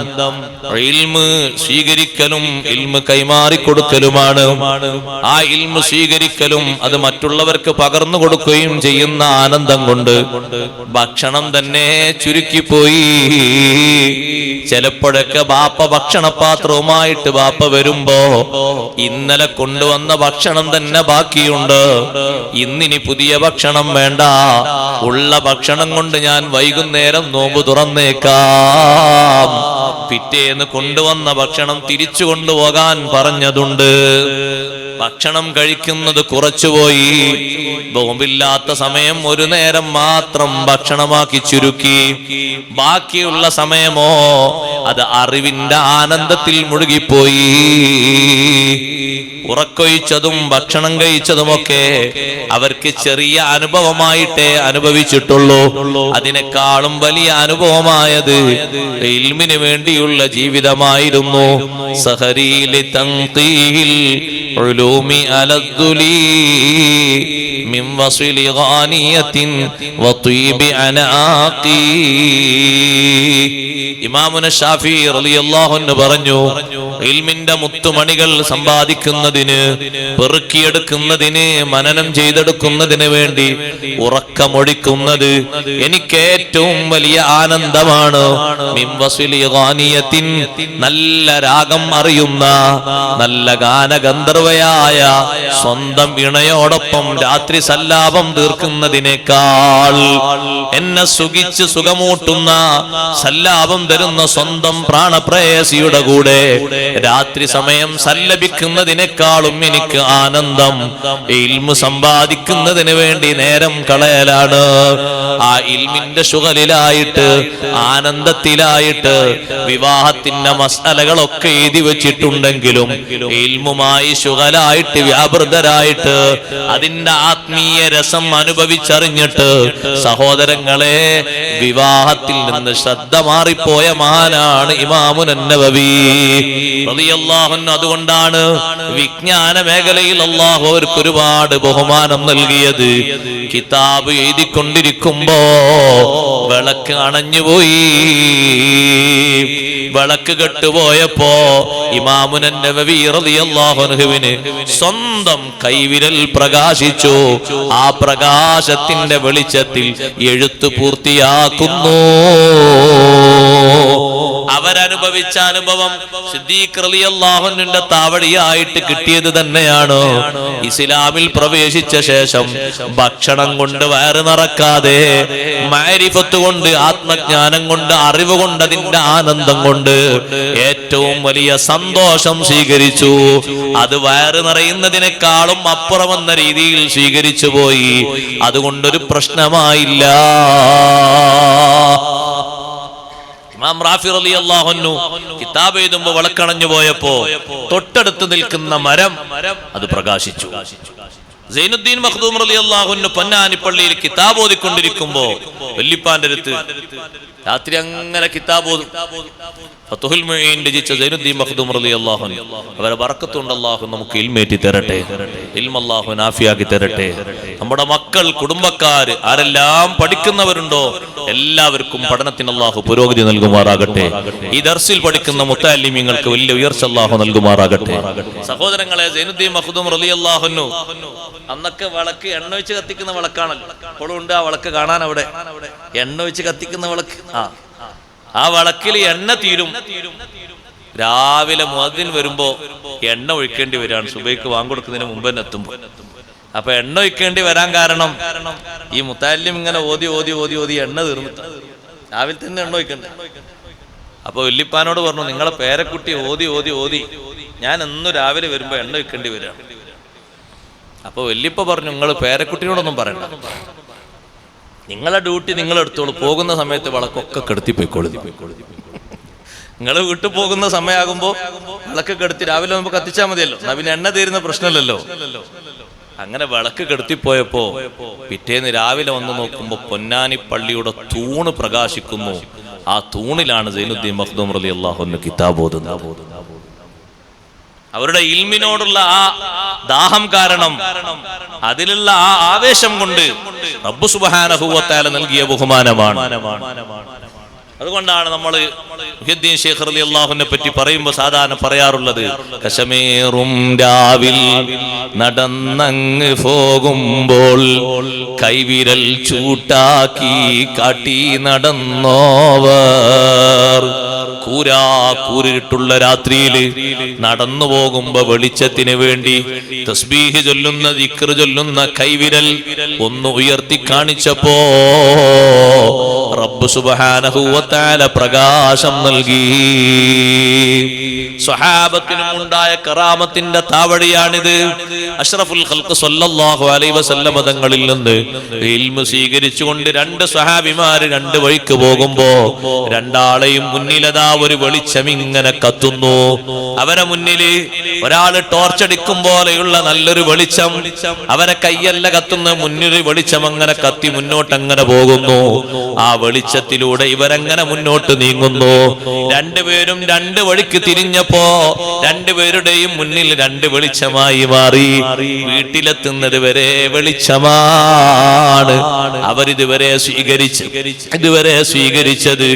ഇൽമ് സ്വീകരിക്കലും ഇൽമ് കൈമാറി കൊടുക്കലുമാണ്. ആ ഇൽമ് സ്വീകരിക്കലും അത് മറ്റുള്ളവർക്ക് പകർന്നു കൊടുക്കുകയും ചെയ്യുന്ന ആനന്ദം കൊണ്ട് ഭക്ഷണം തന്നെ ചുരുക്കിപ്പോയി. ചിലപ്പോഴൊക്കെ ബാപ്പ ഭക്ഷണപാത്രവുമായിട്ട് ബാപ്പ വരുമ്പോ, ഇന്നലെ കൊണ്ടുവന്ന ഭക്ഷണം തന്നെ ബാക്കിയുണ്ട്, ഇന്നിനി പുതിയ ഭക്ഷണം വേണ്ട, ഉള്ള ഭക്ഷണം കൊണ്ട് ഞാൻ വൈകുന്നേരം നോമ്പ് തുറന്നേക്കാം, പിറ്റേന്ന് കൊണ്ടുവന്ന ഭക്ഷണം തിരിച്ചു കൊണ്ടുപോകാൻ പറഞ്ഞതുണ്ട്. ഭക്ഷണം കഴിക്കുന്നത് കുറച്ചുപോയി. നോമ്പില്ലാത്ത സമയം ഒരു നേരം മാത്രം ഭക്ഷണമാക്കി ചുരുക്കി. ബാക്കിയുള്ള സമയമോ അത് അറിവിന്റെ ആനന്ദത്തിൽ മുഴുകിപ്പോയി. ഉറക്കൊഴിച്ചതും ഭക്ഷണം കഴിച്ചതുമൊക്കെ അവർക്ക് ചെറിയ അനുഭവമായിട്ടേ അനുഭവിച്ചിട്ടുള്ളൂ. അതിനേക്കാളും വലിയ അനുഭവമായത് ഇൽമിന് വേണ്ടിയുള്ള ജീവിതമായിരുന്നു. സഹരീലി തൻഖീൽ ഉലൂമി അലദ്ദുലി മിൻ വസ്ലി ഗാനിയത്തിൻ വതീബി അനാഖി. ഇമാമുന ശാഫി റളിയല്ലാഹു അൻഹു പറഞ്ഞു, ഇൽമിന്റെ മുത്തുമണികൾ സമ്പാദിക്കുന്നതിന്, പെറുക്കിയെടുക്കുന്നതിന്, മനനം ചെയ്തെടുക്കുന്നതിന് വേണ്ടി ഉറക്കമൊഴിക്കുന്നത് എനിക്ക് ഏറ്റവും വലിയ ആനന്ദമാണ്. മിൻ വസ്ലി ഗാനിയത്തിൻ, നല്ല രാഗം അറിയുന്ന നല്ല ഗാനഗന്ധർവയായ സ്വന്തം ഇണയോടൊപ്പം രാത്രി സല്ലാപം തീർക്കുന്നതിനേക്കാൾ, എന്നെ സുഖിച്ച് സുഖമൂട്ടുന്ന സല്ലാപം തരുന്ന സ്വന്തം പ്രാണപ്രേയസിയുടെ കൂടെ രാത്രി സമയം സല്ലപിക്കുന്നതിനേക്കാളും എനിക്ക് ആനന്ദം ഇൽമു സമ്പാദിക്കുന്നതിന് വേണ്ടി നേരം കളയലാണ്. ആ ഇൽമിന്റെ ശുഗലിലായിട്ട്, ആനന്ദത്തിലായിട്ട് വിവാഹത്തിന്റെ മസലകളൊക്കെ എഴുതി വെച്ചിട്ടുണ്ടെങ്കിലും ഇൽമുമായി ശുഗലായിട്ട് വ്യാപൃതരായിട്ട് അതിന്റെ ആത്മീയ രസം അനുഭവിച്ചറിഞ്ഞിട്ട്, സഹോദരങ്ങളെ, വിവാഹത്തിൽ നിന്ന് ശ്രദ്ധ മാറിപ്പോയ മഹാനാണ് ഇമാമുൻ നവവി റളിയല്ലാഹു അൻഹു. അതുകൊണ്ടാണ് വിജ്ഞാന മേഖലയിൽ അല്ലാഹു അവർക്ക് ഒരുപാട് ബഹുമാനം നൽകിയത്. കിതാബ് എഴുതിക്കൊണ്ടിരിക്കുമ്പോ വിളക്ക് അണഞ്ഞുപോയി. വിളക്ക് കെട്ടുപോയപ്പോ ഇമാമുൻ നവവി റളിയല്ലാഹു അൻഹുവിന് സ്വന്തം കൈവിരൽ പ്രകാശിച്ചു. ആ പ്രകാശത്തിന്റെ വെളിച്ചത്തിൽ എഴുത്ത് പൂർത്തിയാക്കുന്നു. അവരനുഭവിച്ച അനുഭവം സിദ്ദീഖ് റളിയല്ലാഹു അൻഹുവിന്റെ താവടിയായിട്ട് കിട്ടിയത് തന്നെയാണ്. ഇസ്ലാമിൽ പ്രവേശിച്ച ശേഷം ഭക്ഷണം കൊണ്ട് വയറ് നിറക്കാതെ മഅരിഫത്ത് കൊണ്ട്, ആത്മജ്ഞാനം കൊണ്ട്, അറിവ് കൊണ്ട്, അതിന്റെ ആനന്ദം കൊണ്ട് ഏറ്റവും വലിയ സന്തോഷം സ്വീകരിച്ചു. അത് വയറ് നിറയുന്നതിനേക്കാളും അപ്പുറമെന്ന രീതിയിൽ സ്വീകരിച്ചു പോയി. അതുകൊണ്ടൊരു പ്രശ്നമായില്ല. ഇമാം റാഫി റളിയല്ലാഹു അൻഹു കിതാബ് എഴുതുമ്പോൾ വിളക്കണഞ്ഞു പോയപ്പോ തൊട്ടടുത്ത് നിൽക്കുന്ന മരം അത് പ്രകാശിച്ചു. സൈനുദ്ദീൻ മഖ്ദൂം റളിയല്ലാഹു അൻഹു പൊന്നാനിപ്പള്ളിയിൽ കിതാബ് ഓതിക്കൊണ്ടിരിക്കുമ്പോ വല്ലിപ്പാന്റെ അടുത്ത് രാത്രി അങ്ങനെ കിതാബ് ഓതും. ഫതുഹുൽ മുഈൻ രചിച്ച സൈനുദ്ദീൻ മഖ്ദൂം റളിയല്ലാഹു അൻഹു അവരെ ബറക്കത്തുണ്ട്. അല്ലാഹു നമുക്ക് ഇൽമേറ്റി തരട്ടെ, ഇൽമ അല്ലാഹു നാഫിയാക്കി തരട്ടെ. നമ്മുടെ മക്കൾ, കുടുംബക്കാർ ആരെല്ലാം പഠിക്കുന്നവരുണ്ടോ എല്ലാവർക്കും പഠനത്തിന് അല്ലാഹു പുരോഗതി നൽകുമാറാകട്ടെ. ഈ ദർസിൽ പഠിക്കുന്ന മുത്തഅല്ലിമീങ്ങൾക്ക് വലിയ ഉയർച്ച അല്ലാഹു നൽകുമാറാകട്ടെ. സഹോദരങ്ങളെ, സൈനുദ്ദീൻ മഖ്ദൂം റളിയല്ലാഹു അൻഹു അന്നൊക്കെ വിളക്ക് എണ്ണ ഒഴിച്ച് കത്തിക്കുന്ന വിളക്കാണല്ലോ. ഇപ്പോഴും ഉണ്ട് ആ വിളക്ക് കാണാൻ. അവിടെ എണ്ണ ഒഴിച്ച് കത്തിക്കുന്ന വിളക്ക്. ആ വിളക്കിൽ എണ്ണ തീരും. രാവിലെ മുഅദ്ദിൻ വരുമ്പോ എണ്ണ ഒഴിക്കേണ്ടി വരികയാണ്. സുബൈക്ക് വാങ്ങിക്കൊടുക്കുന്നതിന് മുമ്പ് തന്നെ എത്തുമ്പോ. അപ്പൊ എണ്ണ ഒഴിക്കേണ്ടി വരാൻ കാരണം ഈ മുത്തഅല്ലിം ഇങ്ങനെ ഓതി ഓതി ഓതി ഓതി എണ്ണ തീർന്നിട്ട് രാവിലെ തന്നെ എണ്ണ ഒഴിക്കണ്ടേ. അപ്പൊ വല്ലിപ്പാനോട് പറഞ്ഞു, നിങ്ങളെ പേരക്കുട്ടി ഓതി ഓതി ഓതി ഞാൻ എന്നും രാവിലെ വരുമ്പോ എണ്ണ ഒഴിക്കേണ്ടി വരികയാണ്. അപ്പൊ വല്യപ്പ പറഞ്ഞു, നിങ്ങൾ പേരക്കുട്ടിയോടൊന്നും പറയണ്ട, നിങ്ങളെ ഡ്യൂട്ടി നിങ്ങൾ എടുത്തോളൂ. പോകുന്ന സമയത്ത് വിളക്കൊക്കെ കെടുത്തി പോയിക്കോളൂ. നിങ്ങൾ വീട്ടിൽ പോകുന്ന സമയമാകുമ്പോ വിളക്ക് കെടുത്തി രാവിലെ നമുക്ക് കത്തിച്ചാൽ മതിയല്ലോ. എന്നാ പിന്നെ എണ്ണ തീരുന്ന പ്രശ്നമല്ലല്ലോ. അങ്ങനെ വിളക്ക് കെടുത്തിപ്പോയപ്പോ പിറ്റേന്ന് രാവിലെ വന്ന് നോക്കുമ്പോ പൊന്നാനി പള്ളിയുടെ തൂണ് പ്രകാശിക്കുന്നു. ആ തൂണിലാണ് സൈനുദ്ദീൻ മഖ്ദൂം റളിയല്ലാഹു അൻഹു കിതാബ് ഓതുന്നത്. അവരുടെ ഇൽമിനോടുള്ള ആ ദാഹം കാരണം, അതിലുള്ള ആ ആവേശം കൊണ്ട് റബ്ബ് സുബ്ഹാനഹു വ തആല നൽകിയ ബഹുമാനമാണ്. അതുകൊണ്ടാണ് നമ്മൾ മുഹ്യിദ്ദീൻ ശൈഖ് റളിയല്ലാഹു അൻഹുവിനെ പറ്റി പറയുമ്പോൾ സാധാരണ പറയാറുള്ളത്, കശമേറും രാവിൽ നടന്നങ്ങ് പോകുമ്പോൾ കൈവിരൽ ചൂട്ടാക്കി കാട്ടി നടന്നോവർ. കൂരിട്ടുള്ള രാത്രിയിൽ നടന്നു പോകുമ്പോ വെളിച്ചത്തിന് വേണ്ടി തസ്ബീഹ് ചൊല്ലുന്ന, ദിക്ർ ചൊല്ലുന്ന കൈവിരൽ ഒന്ന് ഉയർത്തി കാണിച്ചപ്പോ റബ്ബ് സുബ്ഹാനഹു വ തആല പ്രകാശം നൽകി. സ്വഹാബത്തിനും ഉണ്ടായ കറാമത്തിന്റെ താവടിയാണിത്. അഷ്റഫുൽ ഖൽഖ് സ്വല്ലല്ലാഹു അലൈഹി വസല്ലം തങ്ങളിൽ നിന്ന് ഇൽമു സ്വീകരിച്ചുകൊണ്ട് രണ്ട് സ്വഹാബിമാര് രണ്ട് വഴിക്ക് പോകുമ്പോ രണ്ടാളെയും മുന്നിലതാ ഒരു വെളിച്ചം ഇങ്ങനെ കത്തുന്നു. അവരെ മുന്നില് ഒരാള് ടോർച്ചടിക്കും പോലെയുള്ള നല്ലൊരു വെളിച്ചം, അവരെ കയ്യല്ല കത്തുന്ന, മുന്നിൽ വെളിച്ചം അങ്ങനെ കത്തി മുന്നോട്ടങ്ങനെ പോകുന്നു. ആ വെളിച്ചത്തിലൂടെ ഇവരങ്ങനെ മുന്നോട്ട് നീങ്ങുന്നു. രണ്ടുപേരും രണ്ട് വഴിക്ക് തിരിഞ്ഞപ്പോ രണ്ടുപേരുടെയും മുന്നിൽ രണ്ട് വെളിച്ചമായി മാറി. വീട്ടിലെത്തുന്നത് വരെ വെളിച്ചമാണ്. അവരിതുവരെ സ്വീകരിച്ചത്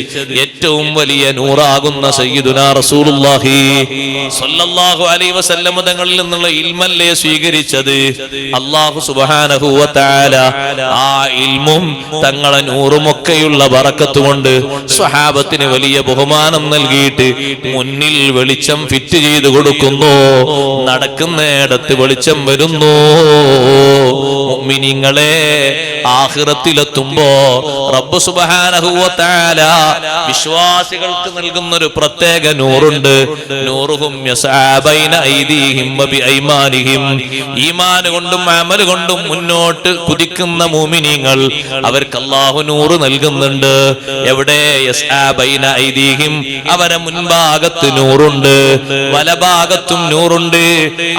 ഏറ്റവും വലിയ നൂറാകുന്ന സയ്യിദുനാ റസൂലുള്ളാഹി സ്വല്ലല്ലാഹു അലൈഹി വസല്ലം തങ്ങളിൽ നിന്നുള്ള ഇൽമല്ലേ സ്വീകരിച്ചത്. അല്ലാഹു സുബ്ഹാനഹു വ തആല ആ ഇൽമും തങ്ങളെ നൂറുമൊക്കെയുള്ള ബറക്കത്ത് കൊണ്ട് സ്വഹാബത്തിന് വലിയ ബഹുമാനം നൽകിയിട്ട് മുന്നിൽ വെളിച്ചം ഫിറ്റ് ചെയ്തു കൊടുക്കുന്നു. നടക്കുന്നിടത്ത് വെളിച്ചം വരുന്നു. മുഅ്മിനീങ്ങളെ, ആഖിറത്തിലെത്തുമ്പോ റബ്ബ് സുബ്ഹാനഹു വ തആല വിശ്വാസികൾക്ക് നൽകുന്ന ഒരു പ്രത്യേക നൂറുണ്ട്. നൂറുഹും യസ്ആ ബൈന ഐദീഹിം വ ബിഐമാനിഹിം. ഈമാൻ കൊണ്ടും അമൽ കൊണ്ടും മുന്നോട്ട് കുതിക്കുന്ന മുഅ്മിനീങ്ങൾ അവർക്ക് അല്ലാഹു നൂറ് നൽകുന്നുണ്ട്. എവിടെ? യസ്ആ ബൈന ഐദീഹിം, അവരെ മുൻഭാഗത്ത് നൂറുണ്ട്, വലഭാഗത്തും നൂറുണ്ട്.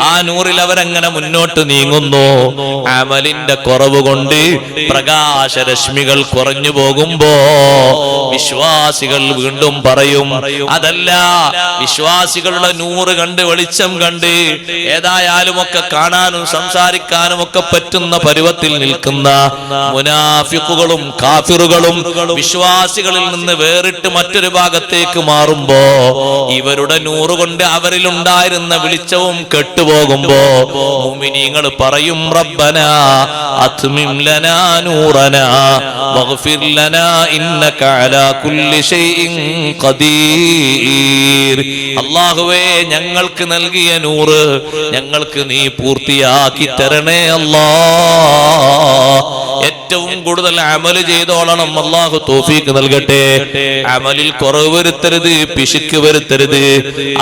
ആ നൂറിൽ അവരങ്ങനെ മുന്നോട്ട് നീങ്ങുന്നു. അമലിന്റെ കുറവ് കൊണ്ട് പ്രകാശരശ്മികൾ കുറഞ്ഞു പോകുമ്പോ വിശ്വാസികൾ വീണ്ടും പറയും, അതല്ല, വിശ്വാസികളുടെ നൂറ് കണ്ട്, വെളിച്ചം കണ്ട്, ഏതായാലും ഒക്കെ കാണാനും സംസാരിക്കാനും ഒക്കെ പറ്റുന്ന പരുവത്തിൽ നിൽക്കുന്ന മുനാഫിഖുകളും കാഫിറുകളും വിശ്വാസികളിൽ നിന്ന് വേറിട്ട് മറ്റൊരു ഭാഗത്തേക്ക് മാറുമ്പോ ഇവരുടെ നൂറ് കൊണ്ട് അവരിലുണ്ടായിരുന്ന വെളിച്ചവും കെട്ടുപോകുമ്പോ മുഅ്മിനീങ്ങൾ പറയും, റബ്ബനാ റബ്ബനാ അത്മിം ലനാ നൂറനാ വഗ്ഫിർ ലനാ ഇന്നക അലാ കുല്ലി ഷൈഇൻ ഖദീർ. അല്ലാഹുവേ, ഞങ്ങൾക്ക് നൽകിയ നൂറ് ഞങ്ങൾക്ക് നീ പൂർത്തിയാക്കി തരണേ അല്ലാഹ്. ഏറ്റവും കൂടുതൽ അമല് ചെയ്തോളണം. അല്ലാഹു തൗഫീഖ് നൽകട്ടെ. അമലിൽ കുറവ് വരുത്തരുത്, പിശുക്ക് വരുത്തരുത്.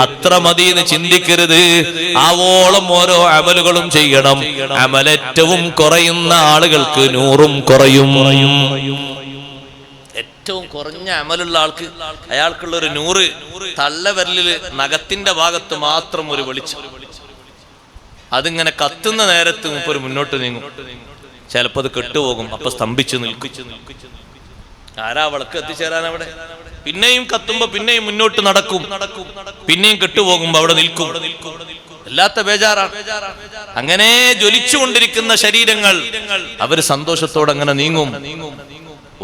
അത്ര മതിയെന്ന് ചിന്തിക്കരുത്. ആവോളം ഓരോ അമലുകളും ചെയ്യണം. അമലേറ്റവും കുറയുന്ന ആളുകൾക്ക് നൂറും കുറയും. ഏറ്റവും കുറഞ്ഞ അമലുള്ള ആൾക്ക് അയാൾക്കുള്ള ഒരു നൂറ് തള്ളവിരലില് നഖത്തിന്റെ ഭാഗത്ത് മാത്രം ഒരു വെളിച്ചം. അതിങ്ങനെ കത്തുന്ന നേരത്ത് മുപ്പൊരു മുന്നോട്ട് നീങ്ങും. ചിലപ്പോ അത് കെട്ടുപോകും. അപ്പൊ സ്തംഭിച്ചു നിൽക്കും. ആരാ വിളക്ക് എത്തിച്ചേരാൻ അവിടെ? പിന്നെയും കത്തുമ്പോ പിന്നെയും മുന്നോട്ട് നടക്കും. പിന്നെയും കെട്ടുപോകുമ്പോ അവിടെ നിൽക്കും. അല്ലാത്ത ബേജാറാണ്. അങ്ങനെ ജ്വലിച്ചുകൊണ്ടിരിക്കുന്ന ശരീരങ്ങൾ അവര് സന്തോഷത്തോടെ അങ്ങനെ നീങ്ങും.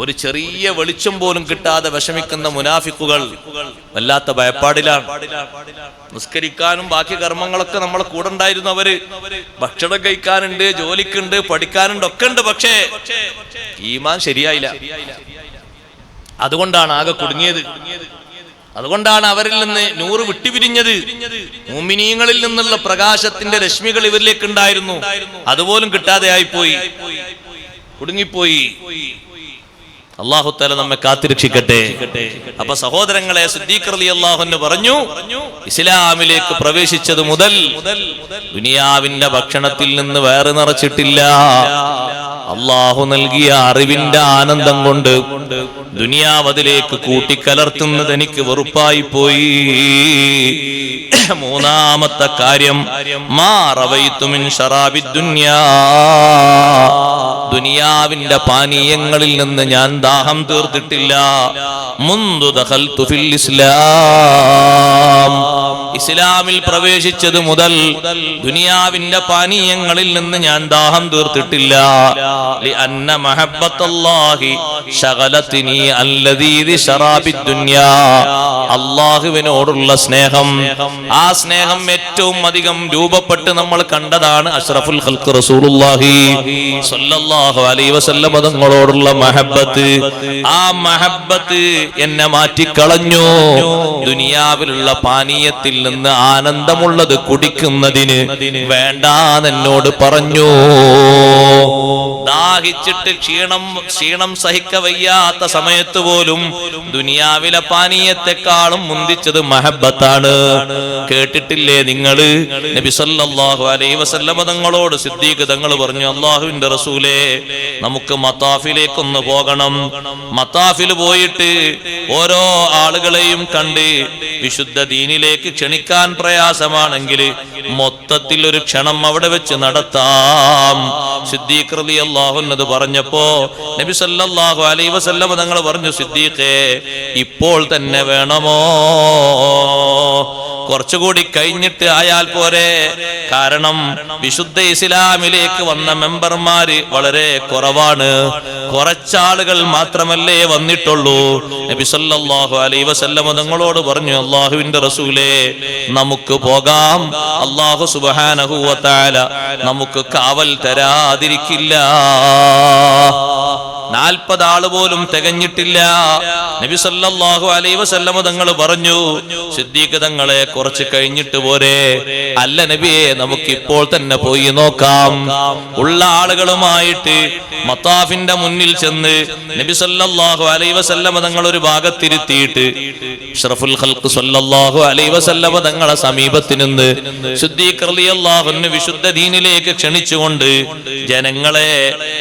ഒരു ചെറിയ വെളിച്ചം പോലും കിട്ടാതെ വിഷമിക്കുന്ന മുനാഫിക്കുകൾ വല്ലാത്ത ഭയപ്പാടിലാണ്. നിസ്കരിക്കാനും ബാക്കി കർമ്മങ്ങളൊക്കെ നമ്മളെ കൂടെ ഉണ്ടായിരുന്നു. അവര് ഭക്ഷണം കഴിക്കാനുണ്ട്, ജോലിക്കുണ്ട്, പഠിക്കാനുണ്ട്, ഒക്കെ ഉണ്ട്. പക്ഷേ ഈമാൻ ശരിയായില്ല. അതുകൊണ്ടാണ് ആകെ കുടുങ്ങിയത്. അതുകൊണ്ടാണ് അവരിൽ നിന്ന് നൂറ് വിട്ടുപിരിഞ്ഞത്. മുഅ്മിനീങ്ങളിൽ നിന്നുള്ള പ്രകാശത്തിന്റെ രശ്മികൾ ഇവരിലേക്ക് ഉണ്ടായിരുന്നു. അതുപോലും കിട്ടാതെ ആയിപ്പോയി, കുടുങ്ങിപ്പോയി. അല്ലാഹു തആല നമ്മെ കാത്തിരക്ഷിക്കട്ടെ. അപ്പൊ സഹോദരങ്ങളെ, സിദ്ദീഖ് റളിയല്ലാഹു അൻഹു പറഞ്ഞു, ഇസ്ലാമിലേക്ക് പ്രവേശിച്ചത് മുതൽ ദുനിയാവിന്റെ ഭക്ഷണത്തിൽ നിന്ന് വയറ് നിറച്ചിട്ടില്ല. അല്ലാഹു നൽകിയ അറിവിന്റെ ആനന്ദം കൊണ്ട് ദുനിയാവതിലേക്ക് കൂട്ടിക്കലർത്തുന്നത് എനിക്ക് വെറുപ്പായി പോയി. മൂന്നാമത്തെ കാര്യം, മാ റവൈതു മിൻ ശറാബിദ് ദുനിയാ, ദുനിയാവിന്റെ പാനീയങ്ങളിൽ നിന്ന് ഞാൻ ദാഹം തീർത്തിട്ടില്ല. മുൻദു ദഖൽതു ഫിൽ ഇസ്ലാം, ഇസ്ലാമിൽ പ്രവേശിച്ചത് മുതൽ ദുനിയാവിന്റെ പാനീയങ്ങളിൽ നിന്ന് ഞാൻ ദാഹം തീർത്തിട്ടില്ല. ലിഅന്ന മഹബ്ബത്തല്ലാഹി ശഗലത്നി അല്ലദീ ശറാബിദ് ദുനിയാ, അല്ലാഹുവിനോടുള്ള സ്നേഹം, ആ സ്നേഹം ഏറ്റവും അധികം രൂപപ്പെട്ട് നമ്മൾ കണ്ടതാണ് അഷ്റഫുൽ ഖൽഖ് റസൂലുള്ളാഹി സ്വല്ലല്ലാഹു അലൈഹി വസല്ലം തങ്ങളോടുള്ള മഹബ്ബത്ത്. ആ മഹബ്ബത്ത് എന്നെ മാറ്റിക്കളഞ്ഞു. ദുനിയാവിലുള്ള പാനീയത്തിൽ നിന്ന് ആനന്ദമുള്ളത് കുടിക്കുന്നതിന് വേണ്ടാന്നെന്നോട് പറഞ്ഞു. ദാഹിച്ചിട്ട് ക്ഷീണം സഹിക്കവയ്യാത്ത സമയത്ത് പോലും ദുനിയാവിലെ പാനീയത്തെക്കാളും മുന്തിച്ചത് മഹബ്ബത്താണ്. കേട്ടിട്ടില്ലേ നിങ്ങള്? നബി സല്ലല്ലാഹു അലൈഹി വസല്ലം തങ്ങളോട് സിദ്ദീഖ് തങ്ങൾ പറഞ്ഞു, അല്ലാഹുവിന്റെ റസൂലേ, നമുക്ക് മത്താഫിലേക്കൊന്ന് പോകണം. മത്താഫിൽ പോയിട്ട് ഓരോ ആളുകളെയും കണ്ട് വിശുദ്ധ ദീനിലേക്ക് ക്ഷണിക്കാൻ പ്രയാസമാണെങ്കിൽ മൊത്തത്തിൽ ഒരു ക്ഷണം അവിടെ വെച്ച് നടത്താം. സിദ്ദീഖ് റളിയല്ലാഹു അൻഹു പറഞ്ഞപ്പോ നബി സല്ലല്ലാഹു അലൈഹി വസല്ലം തങ്ങൾ പറഞ്ഞു, സിദ്ദീഖേ, ഇപ്പോൾ തന്നെ വേണമോ? കുറച്ചുകൂടി കഴിഞ്ഞിട്ട് ആയാൽ പോരെ? കാരണം വിശുദ്ധ ഇസ്ലാമിലേക്ക് വന്ന മെമ്പർമാര് വളരെ കുറവാണ്. കുറച്ചാളുകൾ മാത്രമല്ലേ വന്നിട്ടുള്ളൂ. നബി സല്ലല്ലാഹു അലൈഹി വസല്ലം തങ്ങളോട് പറഞ്ഞു, അല്ലാഹുവിന്റെ റസൂലേ, നമുക്ക് പോകാം. അല്ലാഹു സുബ്ഹാനഹു വ തആല നമുക്ക് കാവൽ തരാതിരിക്കില്ല. 40 ആള് പോലും തികഞ്ഞിട്ടില്ല. നബി സല്ലല്ലാഹു അലൈഹി വസല്ലം തങ്ങൾ പറഞ്ഞു, സിദ്ദീഖ് തങ്ങളെ കുറച്ച് കഴിഞ്ഞിട്ട് പോരെ? അല്ല നബിയെ, നമുക്ക് ഇപ്പോൾ തന്നെ പോയി നോക്കാം. ഉള്ള ആളുകളുമായിട്ട് മത്താഫിന്റെ മുന്നിൽ ചെന്ന് നബി സല്ലല്ലാഹു അലൈഹി വസല്ലം തങ്ങൾ ഒരു ഭാഗത്തിരുത്തിയിട്ട് അഷ്റഫുൽ ഖൽഖ് സല്ലല്ലാഹു അലൈഹി വസല്ലം തങ്ങളെ സമീപത്ത് നിന്ന് സിദ്ദീഖ് റളിയല്ലാഹു അൻഹു വിശുദ്ധ ദീനിലേക്ക് ക്ഷണിച്ചുകൊണ്ട് ജനങ്ങളെ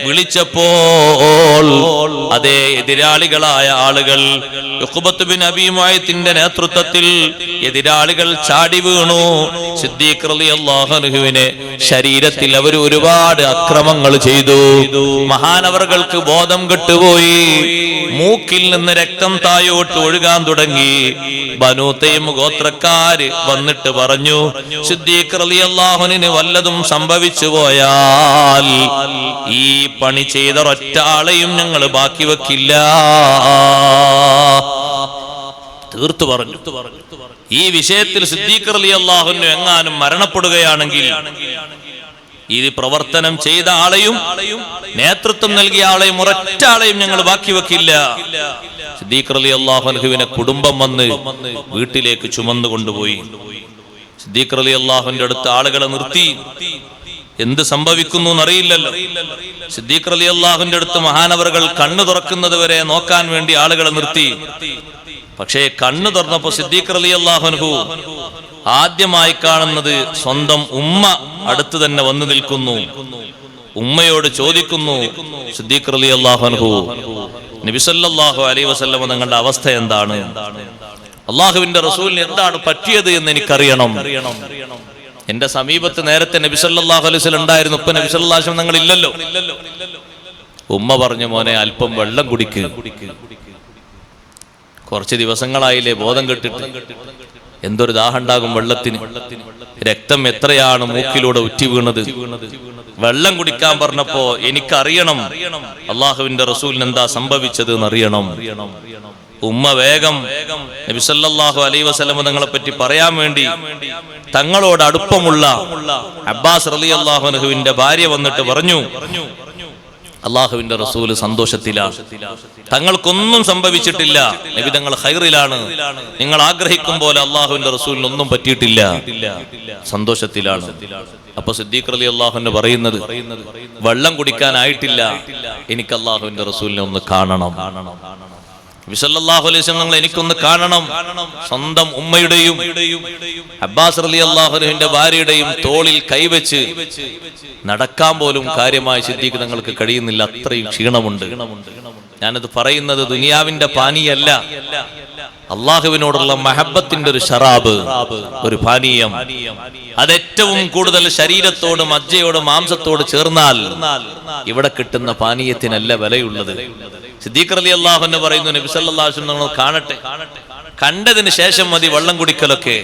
വിളിച്ചപ്പോൾ അതേ എതിരാളികളായ ആളുകൾ ഉഖബത്ത് ബിൻ അബീ മുഅയ്ത്തിന്റെ നേതൃത്വത്തിൽ എതിരാളികൾ ചാടി വീണു. സിദ്ദീഖ് റളിയല്ലാഹു അൻഹുവിനെ ശരീരത്തിൽ അവർ ഒരുപാട് അക്രമങ്ങൾ ചെയ്തു. മഹാനവറുകൾക്ക് ബോധം കെട്ടുപോയി. മൂക്കിൽ നിന്ന് രക്തം തായോട്ട് ഒഴുകാൻ തുടങ്ങി. ബനൂ തൈം ഗോത്രക്കാര് വന്നിട്ട് പറഞ്ഞു, സിദ്ദീഖ് റളിയല്ലാഹു അൻഹുവിന് വല്ലതും സംഭവിച്ചു പോയാൽ ഈ പണി ചെയ്ത ഒറ്റയാളെയും ഞങ്ങൾ ബാക്കി വെക്കില്ല. തീർത്തു പറഞ്ഞു. ഈ വിഷയത്തിൽ സിദ്ദീഖ് റളിയല്ലാഹു അൻഹു എങ്ങാനും മരണപ്പെടുകയാണെങ്കിൽ ഈ പ്രവർത്തനം ചെയ്ത ആളെയും നേതൃത്വം നൽകിയ ആളെയും ഒരൊറ്റ ആളെയും ഞങ്ങൾ ബാക്കി വെക്കില്ല. സിദ്ദീഖ് റളിയല്ലാഹു അൻഹുവിനെ കുടുംബം വന്ന് വീട്ടിലേക്ക് ചുമന്നു കൊണ്ടുപോയി. സിദ്ദീഖ് റളിയല്ലാഹുവിന്റെ അടുത്ത് ആളുകളെ നിർത്തി. എന്ത് സംഭവിക്കുന്നു എന്നറിയില്ലല്ലോ. സിദ്ദീഖ് റളിയല്ലാഹുവിന്റെ അടുത്ത് മഹാനവറുകൾ കണ്ണു തുറക്കുന്നത് വരെ നോക്കാൻ വേണ്ടി ആളുകളെ നിർത്തി. പക്ഷേ കണ്ണു തുറന്നപ്പോ സിദ്ദീഖ് റളിയല്ലാഹു അൻഹു ആദ്യമായി കാണുന്നത് സ്വന്തം ഉമ്മ അടുത്ത് തന്നെ വന്നു നിൽക്കുന്നു. ഉമ്മയോട് ചോദിക്കുന്നു, സിദ്ദീഖ് റളിയല്ലാഹു അൻഹു, നബി സല്ലല്ലാഹു അലൈഹി വസല്ലം തങ്ങളുടെ അവസ്ഥ എന്താണ്? അള്ളാഹുവിന്റെ റസൂലിന് എന്താണ് പറ്റിയത് എന്ന് എനിക്കറിയണം. എന്റെ സമീപത്ത് നേരത്തെ നബി സല്ലല്ലാഹു അലൈഹി വസല്ലം ഉണ്ടായിരുന്നു, ഇപ്പൊ നബി സല്ലല്ലാഹു അലൈഹി വസല്ലം തങ്ങൾ ഇല്ലല്ലോ. ഉമ്മ പറഞ്ഞു, മോനെ അല്പം വെള്ളം കുടിക്ക്. കുറച്ച് ദിവസങ്ങളായില്ലേ ബോധം കെട്ടിട്ട്, എന്തൊരു ദാഹം ഉണ്ടാകും വെള്ളത്തിന്. രക്തം എത്രയാണ് മൂക്കിലൂടെ ഉറ്റി വീണത്. വെള്ളം കുടിക്കാൻ പറഞ്ഞപ്പോ എനിക്കറിയണം അള്ളാഹുവിന്റെ റസൂലിന് എന്താ സംഭവിച്ചത് എന്നറിയണം. ഉമ്മ വേഗം നബി സല്ലല്ലാഹു അലൈഹി വസല്ലം തങ്ങളെ പറ്റി പറയാൻ വേണ്ടി തങ്ങളോട് അടുപ്പമുള്ള അബ്ബാസ് റളിയല്ലാഹു അൻഹുവിന്റെ ഭാര്യ വന്നിട്ട് പറഞ്ഞു, അള്ളാഹുവിന്റെ റസൂല് സന്തോഷത്തിലാണ്, തങ്ങൾക്കൊന്നും സംഭവിച്ചിട്ടില്ല, നബി തങ്ങൾ ഖൈറിലാണ്, നിങ്ങൾ ആഗ്രഹിക്കും പോലെ അള്ളാഹുവിന്റെ റസൂലിന് ഒന്നും പറ്റിയിട്ടില്ല, സന്തോഷത്തിലാണ്. അപ്പൊ സിദ്ദീഖ് റളിയല്ലാഹു അൻഹു പറയുന്നത്, വെള്ളം കുടിക്കാനായിട്ടില്ല, എനിക്ക് അള്ളാഹുവിന്റെ റസൂലിനെ ഒന്ന് കാണണം. നബി സല്ലല്ലാഹു അലൈഹി വസല്ലം എനിക്കൊന്ന് കാണണം. സ്വന്തം ഉമ്മയുടെയും അബ്ബാസ് റളിയല്ലാഹു അൻഹുവിന്റെ ഭാര്യയുടെയും തോളിൽ കൈവച്ച് നടക്കാൻ പോലും കാര്യമായി സിദ്ദീഖ് തങ്ങൾക്ക് കഴിയുന്നില്ല, അത്രയും ക്ഷീണമുണ്ട്. ഞാനത് പറയുന്നത് ദുനിയാവിന്റെ പാനീയല്ല, അള്ളാഹുവിനോടുള്ള മഹബത്തിന്റെ ഒരു ശറാബ്, ഒരു പാനീയം. അതേറ്റവും കൂടുതൽ ശരീരത്തോട് മജ്ജയോട് മാംസത്തോട് ചേർന്നാൽ ഇവിടെ കിട്ടുന്ന പാനീയത്തിനല്ല വിലയുള്ളത്. സിദ്ദീഖ് റളിയല്ലാഹു അൻഹു പറയുന്നു, നബി സല്ലല്ലാഹു അലൈഹി വസല്ലം കാണട്ടെ, കണ്ടതിന് ശേഷം മതി വെള്ളം കുടിക്കലൊക്കെ.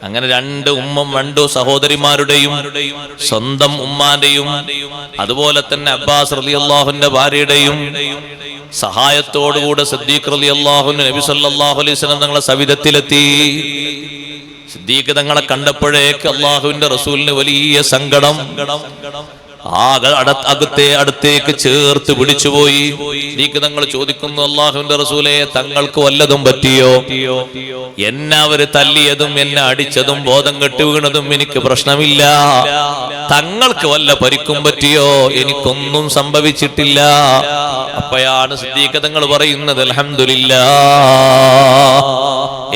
അങ്ങനെ രണ്ടു സഹോദരിമാരുടെയും സ്വന്തം ഉമ്മാന്റെയും അതുപോലെ തന്നെ അബ്ബാസ് റളിയല്ലാഹുവിന്റെ ഭാര്യയുടെയും സഹായത്തോടുകൂടെ സിദ്ദീഖ് റളിയല്ലാഹു അൻഹു നബി സല്ലല്ലാഹു അലൈഹി വസല്ലം തങ്ങളെ സവിധത്തിലെത്തി. സിദ്ദീഖ് തങ്ങളെ കണ്ടപ്പോഴേക്ക് അള്ളാഹുവിന്റെ റസൂലിന് വലിയ സങ്കടം. അടുത്തേക്ക് ചേർത്ത് പിടിച്ചുപോയി. സിദ്ദീഖ് തങ്ങൾ ചോദിക്കുന്നു, അള്ളാഹുവിന്റെ റസൂലേ, തങ്ങൾക്ക് വല്ലതും പറ്റിയോ? എന്നെ അവര് തല്ലിയതും എന്നെ അടിച്ചതും ബോധം കെട്ടി വീണതും എനിക്ക് പ്രശ്നമില്ല, തങ്ങൾക്ക് വല്ല പരിക്കും പറ്റിയോ? എനിക്കൊന്നും സംഭവിച്ചിട്ടില്ല. അപ്പോഴാണ് സിദ്ദീഖ് തങ്ങൾ പറയുന്നത്, അൽഹംദുലില്ലാഹ്,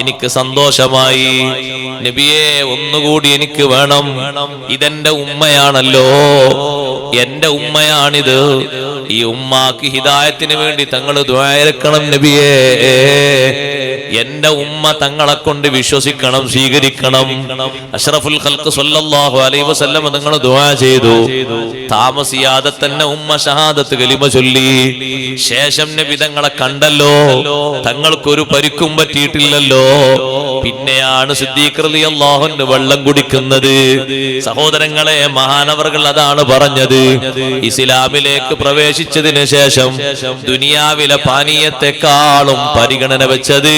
എനിക്ക് സന്തോഷമായി. നബിയെ, ഒന്നുകൂടി എനിക്ക് വേണം. ഇതെന്റെ ഉമ്മയാണല്ലോ, എന്റെ ഉമ്മയാണിത്. ഈ ഉമ്മാക്ക് ഹിദായത്തിന് വേണ്ടി തങ്ങൾ ദുആയിരക്കണം നബിയേ. എന്റെ ഉമ്മ തങ്ങളെ കൊണ്ട് വിശ്വസിക്കണം, സ്വീകരിക്കണം. അഷ്റഫുൽ ഖൽഖ് സല്ലല്ലാഹു അലൈഹി വസല്ലം തങ്ങൾ ദുആ ചെയ്തു. താമസിയാതെ തന്നെ ഉമ്മ ഷഹാദത്ത് കലിമ ചൊല്ലി. ശേഷം നബി തങ്ങളെ കണ്ടല്ലോ, തങ്ങൾക്കൊരു പരിക്കും പറ്റിയിട്ടില്ലല്ലോ. പിന്നെയാണ് സിദ്ദീഖ് റളിയല്ലാഹു അൻഹു വെള്ളം കുടിക്കുന്നത്. സഹോദരങ്ങളെ, മഹാനവറുകൾ അതാണ് പറഞ്ഞത്, ഇസ്ലാമിലേക്ക് പ്രവേശിച്ചതിന് ശേഷം ദുനിയാവിലെ പാനീയത്തെക്കാളും പരിഗണന വെച്ചത്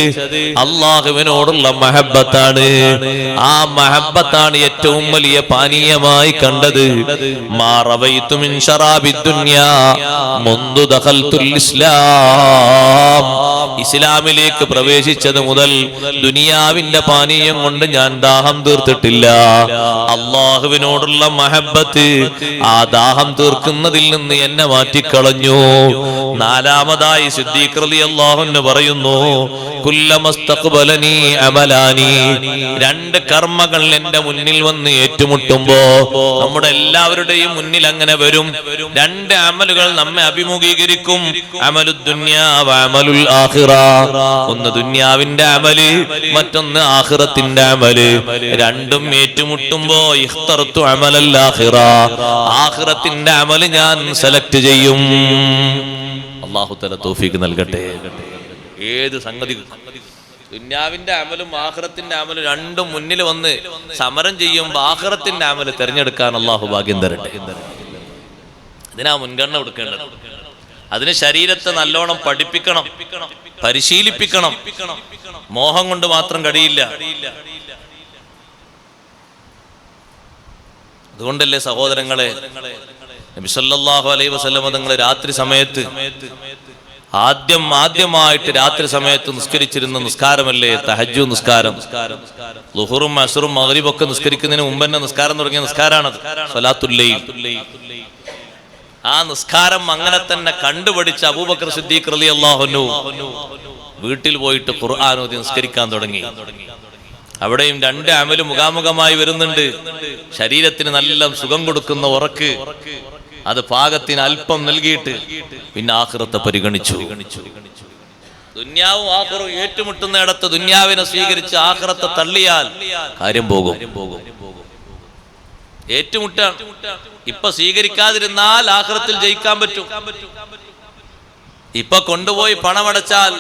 അള്ളാഹുവിനോടുള്ള മഹബത്താണ്. ആ മഹബത്താണ് ഏറ്റവും വലിയ പാനീയമായി കണ്ടത്. മാ റവൈതു മിൻ ശറാബിദ് ദുനിയാ മുൻദു ദഖൽതുൽ ഇസ്ലാം. ഇസ്ലാമിലേക്ക് പ്രവേശിച്ചത് മുതൽ ദുനിയാവിന്റെ പാനീയം കൊണ്ട് ഞാൻ ദാഹം തീർത്തിട്ടില്ല. അള്ളാഹുവിനോടുള്ള മഹബത്ത് ആ ദാഹം തീർക്കുന്നതിൽ നിന്ന് എന്നെ മാറ്റിക്കളഞ്ഞു. നാലാമതായി സിദ്ദീഖ് റളിയല്ലാഹു അൻഹു പറയുന്നു, കുല്ലമസ്തഖ്ബലനി അമലാനി. രണ്ട് കർമ്മങ്ങൾ എന്റെ മുന്നിൽ വന്ന് ഏറ്റുമുട്ടുമ്പോ, നമ്മുടെ എല്ലാവരുടെയും മുന്നിൽ അങ്ങനെ വരും. രണ്ട് അമലുകൾ നമ്മെ അഭിമുഖീകരിക്കും, അമലുദ് ദുനിയാ വ അമലുൽ ആഖിറ. ഒന്ന് ദുനിയാവിന്റെ അമല്, മറ്റൊന്ന് ആഖിറത്തിന്റെ അമല്. രണ്ടും ഏറ്റുമുട്ടുമ്പോ ഇഖ്തറതു അമലൽ ആഖിറ, ആഖിറത്തിന്റെ അമല് ഞാൻ സെലക്ട് ചെയ്യും. അല്ലാഹു തആല തൗഫീഖ് നൽകട്ടെ. ഏത് സംഗതി, ദുനിയാവിന്റെ അമലും ആഖിറത്തിന്റെ അമലും രണ്ടും മുന്നിൽ വന്ന് സമരം ചെയ്യുമ്പോൾ ആഖിറത്തിന്റെ അമല് തിരഞ്ഞെടുക്കാൻ അല്ലാഹു ഭാഗ്യം തരട്ടെ. ഇതിനാ മുൻഗണന കൊടുക്കേണ്ടത്. അതിന് ശരീരത്തെ നല്ലോണം പഠിപ്പിക്കണം, പരിശീലിപ്പിക്കണം. മോഹം കൊണ്ട് മാത്രം കഴിയില്ല. അതുകൊണ്ടല്ലേ സഹോദരങ്ങളെ, നബി സല്ലല്ലാഹു അലൈഹി വസല്ലം തങ്ങൾ രാത്രി സമയത്ത് ആദ്യമായിട്ട് രാത്രി സമയത്ത് നിസ്കരിച്ചിരുന്ന നിസ്കാരമല്ലേ തഹജ്ജുദ് നിസ്കാരം. ളുഹറും അസ്റും മഗ്രിബും ഒക്കെ നിസ്കരിക്കുന്നതിന് മുമ്പ് തന്നെ നിസ്കാരം തുടങ്ങിയ നിസ്കാരമാണത്, സ്വലാത്തുൽ ലൈൽ. ആ നിസ്കാരം അങ്ങനെ തന്നെ കണ്ടുപഠിച്ച അബൂബക്കർ സിദ്ദീഖ് റളിയല്ലാഹു അൻഹു വീട്ടിൽ പോയിട്ട് ഖുർആൻ ഓതി നിസ്കരിക്കാൻ തുടങ്ങി. അവിടെയും രണ്ട് അമല് മുഖാമുഖമായി വരുന്നുണ്ട്. ശരീരത്തിന് നല്ല സുഖം കൊടുക്കുന്ന ഉറക്ക്, അത് പാകത്തിന് അല്പം നൽകിയിട്ട് പിന്നെ ആഖിറത്തെ പരിഗണിച്ചു. ദുന്യാവും ആഖിറവും ഏറ്റുമുട്ടുന്നിടത്ത് ദുന്യാവിനെ സ്വീകരിച്ച് ആഖിറത്തെ തള്ളിയാൽ കാര്യം പോകും. ഏറ്റുമുട്ടാണ്. ഇപ്പൊ സ്വീകരിക്കാതിരുന്നാൽ ആഖിറത്തിൽ ജയിക്കാൻ പറ്റും. ഇപ്പൊ കൊണ്ടുപോയി പണമടച്ചാൽ,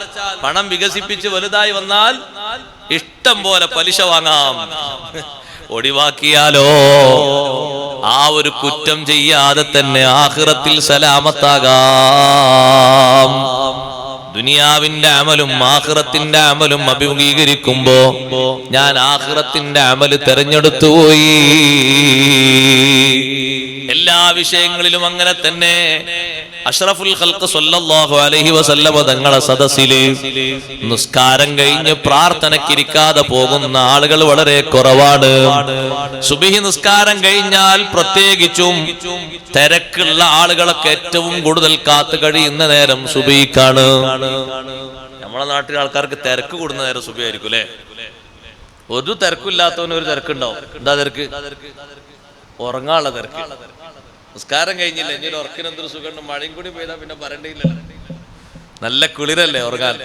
പണം വികസിപ്പിച്ച് വലുതായി വന്നാൽ ഇഷ്ടം പോലെ പലിശ വാങ്ങാം. ഒഴിവാക്കിയാലോ ആ ഒരു കുറ്റം ചെയ്യാതെ തന്നെ ആഖിറത്തിൽ സലാമത്താകാം. ദുനിയാവിന്റെ അമലും ആഖിറത്തിന്റെ അമലും അഭിമുഖീകരിക്കുമ്പോ ഞാൻ ആഖിറത്തിന്റെ അമല് തെരഞ്ഞെടുത്തു പോയി. എല്ലാ വിഷയങ്ങളിലും അങ്ങനെ തന്നെ. അഷ്റഫുൽ ഖൽഖ് സ്വല്ലല്ലാഹു അലൈഹി വസല്ലം തങ്ങളെ സദസ്സില് നിസ്കാരം കഴിഞ്ഞ് പ്രാർത്ഥനയ്ക്കിരിക്കാതെ പോകുന്ന ആളുകൾ വളരെ കുറവാണ്. സുബ്ഹി നിസ്കാരം കഴിഞ്ഞാൽ പ്രത്യേകിച്ചും തിരക്കുള്ള ആളുകളൊക്കെ ഏറ്റവും കൂടുതൽ കാത്തു കഴിയുന്ന നേരം സുബ്ഹിക്കാണ്. നമ്മളെ നാട്ടിലെ ആൾക്കാർക്ക് തിരക്ക് കൂടുന്ന നേരം സുബ്ഹി ആയിരിക്കും അല്ലെ. ഒരു തിരക്കില്ലാത്തവന് ഒരു തിരക്കുണ്ടാവും. എന്താ തിരക്ക്? ഉറങ്ങാനുള്ള തിരക്ക്. നിസ്കാരം കഴിഞ്ഞില്ല, ഇനി ഒരു ഉറക്കിന് എന്തൊരു സുഖമുണ്ട്. മഴയും കൂടി പെയ്താൽ പിന്നെ പറയേണ്ടിയില്ലല്ലോ. നല്ല കുളിരല്ലേ ഉറങ്ങാൻ.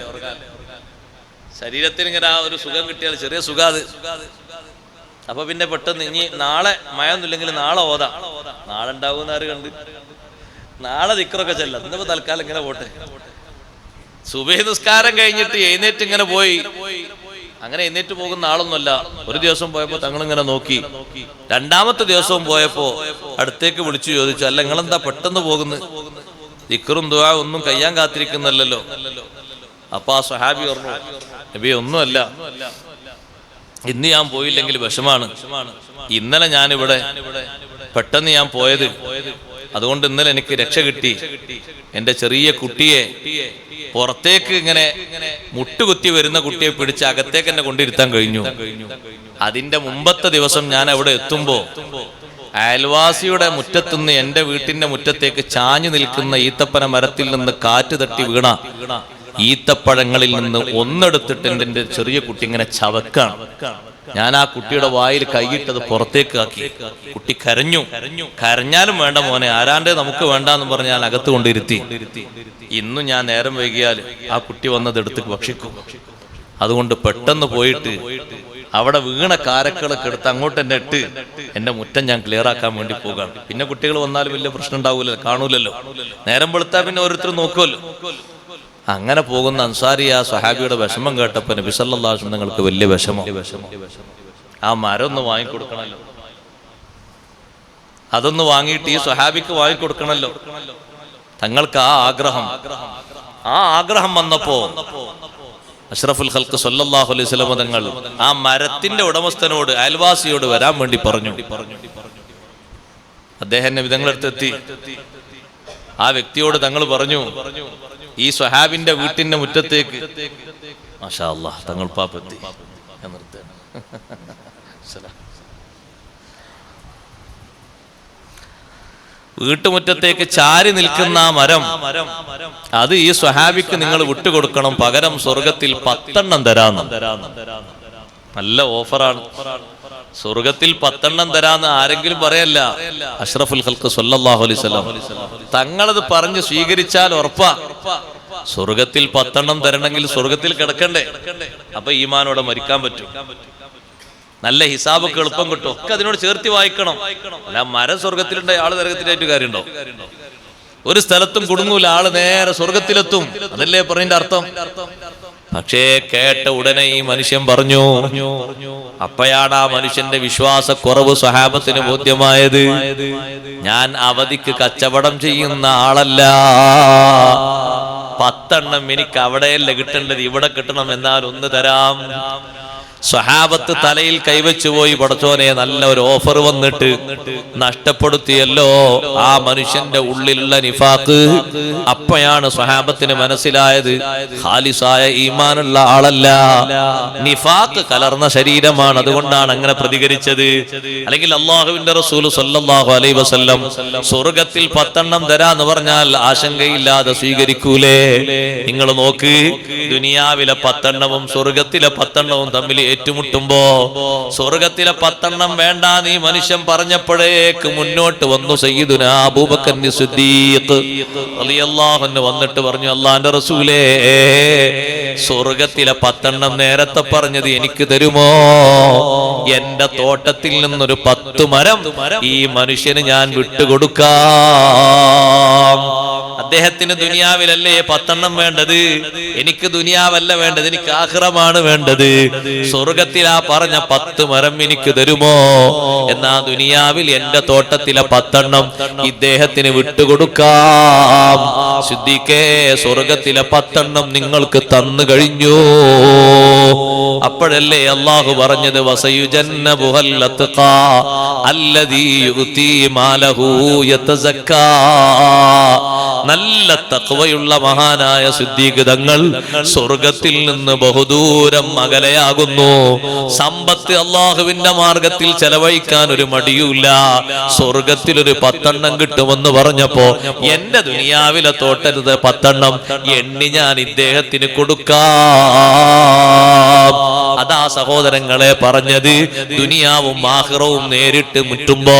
ശരീരത്തിന് ഇങ്ങനെ ആ ഒരു സുഖം കിട്ടിയാൽ ചെറിയ സുഖാത്. അപ്പൊ പിന്നെ പെട്ടെന്ന് ഇനി നാളെ മഴയൊന്നുമില്ലെങ്കിൽ നാളെ ഓതാം, നാളെ ഉണ്ടാകുന്ന ആര് കണ്ട്, നാളെ ദിക്റൊക്കെ ചെല്ലാം. ഇന്നിപ്പോ തൽക്കാലം ഇങ്ങനെ പോട്ടെ. സുബഹി നിസ്കാരം കഴിഞ്ഞിട്ട് എഴുന്നേറ്റ് ഇങ്ങനെ പോയി. അങ്ങനെ എഴുന്നേറ്റ് പോകുന്ന ആളൊന്നുമല്ല. ഒരു ദിവസം പോയപ്പോ തങ്ങളിങ്ങനെ നോക്കി. രണ്ടാമത്തെ ദിവസവും പോയപ്പോ അടുത്തേക്ക് വിളിച്ചു ചോദിച്ചു, അല്ല നിങ്ങളെന്താ പെട്ടെന്ന് പോകുന്നത്? ദിക്റും ദുആ ഒന്നും കഴിയാൻ കാത്തിരിക്കുന്നല്ലോ. അപ്പൊ ആ സ്വഹാബി പറഞ്ഞു, നബിയെ ഒന്നുമല്ല, ഇന്ന് ഞാൻ പോയില്ലെങ്കിൽ വിഷമാണ്. ഇന്നലെ ഞാനിവിടെ പെട്ടെന്ന് ഞാൻ പോയത്, അതുകൊണ്ട് ഇന്നലെ എനിക്ക് രക്ഷ കിട്ടി. എന്റെ ചെറിയ കുട്ടിയെ പുറത്തേക്ക് ഇങ്ങനെ മുട്ടുകുത്തി വരുന്ന കുട്ടിയെ പിടിച്ച് അകത്തേക്ക് എന്നെ കൊണ്ടിരുത്താൻ കഴിഞ്ഞു. അതിന്റെ മുമ്പത്തെ ദിവസം ഞാൻ അവിടെ എത്തുമ്പോ അയൽവാസിയുടെ മുറ്റത്തുനിന്ന് എന്റെ വീട്ടിന്റെ മുറ്റത്തേക്ക് ചാഞ്ഞു നിൽക്കുന്ന ഈത്തപ്പന മരത്തിൽ നിന്ന് കാറ്റ് തട്ടി വീണ ഈത്തപ്പഴങ്ങളിൽ നിന്ന് ഒന്നെടുത്തിട്ട് എന്റെ ചെറിയ കുട്ടി ഇങ്ങനെ ചവക്കാണ്. ഞാൻ ആ കുട്ടിയുടെ വായിൽ കൈയിട്ടത് പുറത്തേക്ക് ആക്കി. കുട്ടി കരഞ്ഞു. കരഞ്ഞാലും വേണ്ട മോനെ, ആരാണ്ടേ നമുക്ക് വേണ്ടെന്ന് പറഞ്ഞ് ഞാൻ അകത്ത് കൊണ്ടിരുത്തി. ഇന്നും ഞാൻ നേരം വൈകിയാൽ ആ കുട്ടി വന്നത് എടുത്ത് ഭക്ഷിക്കും. അതുകൊണ്ട് പെട്ടെന്ന് പോയിട്ട് അവിടെ വീണ കാരക്കളൊക്കെ എടുത്ത് അങ്ങോട്ട് എന്നെ ഇട്ട് എന്റെ മുറ്റം ഞാൻ ക്ലിയർ ആക്കാൻ വേണ്ടി പോകാണ്. പിന്നെ കുട്ടികൾ വന്നാലും വലിയ പ്രശ്നം ഉണ്ടാവൂലല്ലോ, കാണൂലല്ലോ. നേരം വെളുത്താ പിന്നെ ഓരോരുത്തർ നോക്കുമല്ലോ. അങ്ങനെ പോകുന്ന അൻസാരി ആ സ്വഹാബിയുടെ വിഷമം കേട്ടപ്പോ നബി സല്ലല്ലാഹു അലൈഹി വസല്ലം നിങ്ങൾക്ക് വലിയ വിഷമം. ആ മരം ഒന്ന് വാങ്ങിക്കൊടുക്കണല്ലോ, അതൊന്ന് വാങ്ങിയിട്ട് ഈ സ്വഹാബിക്ക് വാങ്ങിക്കൊടുക്കണല്ലോ. തങ്ങൾക്ക് ആ ആഗ്രഹം വന്നപ്പോ അഷ്റഫുൽ ഖൽഖ് സ്വല്ലല്ലാഹു അലൈഹി വസല്ലം തങ്ങൾ ആ മരത്തിന്റെ ഉടമസ്ഥനോട്, അയൽവാസിയോട് വരാൻ വേണ്ടി പറഞ്ഞു. അദ്ദേഹം നബി തങ്ങളടുത്തെത്തി. ആ വ്യക്തിയോട് തങ്ങൾ പറഞ്ഞു, ഈ സ്വഹാബിന്റെ വീട്ടിന്റെ മുറ്റത്തേക്ക്. മാഷാ അല്ലാഹ്, തങ്ങൾ പാപ്പെത്തി. വീട്ടുമുറ്റത്തേക്ക് ചാരി നിൽക്കുന്ന ആ മരം, അത് ഈ സ്വഹാബിക്ക് നിങ്ങൾ വിട്ടുകൊടുക്കണം, പകരം സ്വർഗത്തിൽ 10 എണ്ണം തരാന്ന്. നല്ല ഓഫറാണ്. സ്വർഗത്തിൽ 10 എണ്ണം തരാന്ന് ആരെങ്കിലും പറയല്ല, അഷ്റഫുൽ ഖൽഖ് സ്വല്ലല്ലാഹു അലൈഹി വസല്ലം തങ്ങളത് പറഞ്ഞ് സ്വീകരിച്ചാൽ ഉറപ്പാ. സ്വർഗത്തിൽ 10 എണ്ണം തരണമെങ്കിൽ സ്വർഗത്തിൽ കിടക്കണ്ടേ? അപ്പൊ ഈമാനോടെ മരിക്കാൻ പറ്റും. നല്ല ഹിസാബൊക്കെ എളുപ്പം കിട്ടും. ഒക്കെ അതിനോട് ചേർത്തി വായിക്കണം. അല്ല മരം സ്വർഗത്തിലുണ്ട്, ആള് നരകത്തിലായിട്ട് കാര്യമുണ്ടോ? ഒരു സ്ഥലത്തും കുടുങ്ങൂല, ആള് നേരെ സ്വർഗത്തിലെത്തും. അതല്ലേ പറഞ്ഞതിന്റെ അർത്ഥം. പക്ഷേ കേട്ട ഉടനെ ഈ മനുഷ്യൻ പറഞ്ഞു. അപ്പോഴാണ് ആ മനുഷ്യന്റെ വിശ്വാസക്കുറവ് സ്വഹാബത്തിന് ബോധ്യമായത്. ഞാൻ അവധിക്ക് കച്ചവടം ചെയ്യുന്ന ആളല്ല. 10 എണ്ണം എനിക്ക് അവിടെയല്ല കിട്ടേണ്ടത്, ഇവിടെ കിട്ടണം. എന്നാൽ ഒന്ന് തരാം. സ്വഹാബത്ത് തലയിൽ കൈവച്ചു പോയി, പടച്ചോനെ നല്ല ഒരു ഓഫർ വന്നിട്ട് നഷ്ടപ്പെടുത്തിയല്ലോ ആ മനുഷ്യന്റെ ഉള്ളിലുള്ള നിഫാഖ്. അപ്പോഴാണ് സ്വഹാബത്തിന് മനസ്സിലായത് ഖാലിസായ ഈമാനുള്ള ആളല്ല, നിഫാഖ് കലർന്ന ശരീരമാണ്, അതുകൊണ്ടാണ് അങ്ങനെ പ്രതികരിച്ചത്. അല്ലെങ്കിൽ അള്ളാഹുവിന്റെ റസൂൽ സല്ലല്ലാഹു അലൈഹി വസല്ലം സ്വർഗത്തിൽ 10 തരാന്ന് പറഞ്ഞാൽ ആശങ്കയില്ലാതെ സ്വീകരിക്കൂലേ? നിങ്ങൾ നോക്ക്, ദുനിയാവിലെ 10 സ്വർഗത്തിലെ 10 തമ്മിൽ ഏറ്റുമുട്ടുമ്പോ സ്വർഗത്തിലെ 10 വേണ്ട നീ മനുഷ്യൻ പറഞ്ഞപ്പോഴേക്ക് മുന്നോട്ട് വന്നു സയ്യിദുനാ അബൂബക്കർ സിദ്ദീഖ് റളിയല്ലാഹു അൻഹു വന്നിട്ട് പറഞ്ഞു, അല്ലാഹുവിന്റെ റസൂലേ, സ്വർഗത്തിലെ 10 നേരത്തെ പറഞ്ഞത് എനിക്ക് തരുമോ? എന്റെ തോട്ടത്തിൽ നിന്നൊരു 10 മരം ഈ മനുഷ്യന് ഞാൻ വിട്ടുകൊടുക്കാം. അദ്ദേഹത്തിന് ദുനിയാവിലല്ലേ 10 വേണ്ടത്, എനിക്ക് ദുനിയാവല്ല വേണ്ടത്, എനിക്ക് ആഖിറമാണ് വേണ്ടത്. സ്വർഗത്തിൽ ആ പറഞ്ഞ 10 മരം എനിക്ക് തരുമോ? എന്നാ ദുനിയാവിൽ എന്റെ തോട്ടത്തിലെ 10 ഇദ്ദേഹത്തിന് വിട്ടുകൊടുക്കാം. സിദ്ദീഖേ, സ്വർഗത്തിലെ 10 നിങ്ങൾക്ക് തന്നു കഴിഞ്ഞു. അപ്പോഴല്ലേ അള്ളാഹു പറഞ്ഞത് വസയുജന്നബുഹൽ അത്ഖാ അല്ലദീ യുതി മാലഹു യതസക്കാ. നല്ല തഖ്വയുള്ള മഹാനായ സിദ്ദീഖ് തങ്ങൾ സ്വർഗത്തിൽ നിന്ന് ബഹുദൂരം അകലെയാകുന്നു. സമ്പത്ത് അള്ളാഹുവിന്റെ മാർഗത്തിൽ ചെലവഴിക്കാൻ ഒരു മടിയുമില്ല. സ്വർഗത്തിൽ ഒരു 10 കിട്ടുമെന്ന് പറഞ്ഞപ്പോ എന്റെ ദുനിയാവിലെ തോട്ടരുത് 10 എണ്ണി ഞാൻ ഇദ്ദേഹത്തിന് കൊടുക്കാം. അതാ സഹോദരങ്ങളെ പറഞ്ഞത്, ദുനിയാവും ആഖിറവും നേരിട്ട് മുറ്റുമ്പോ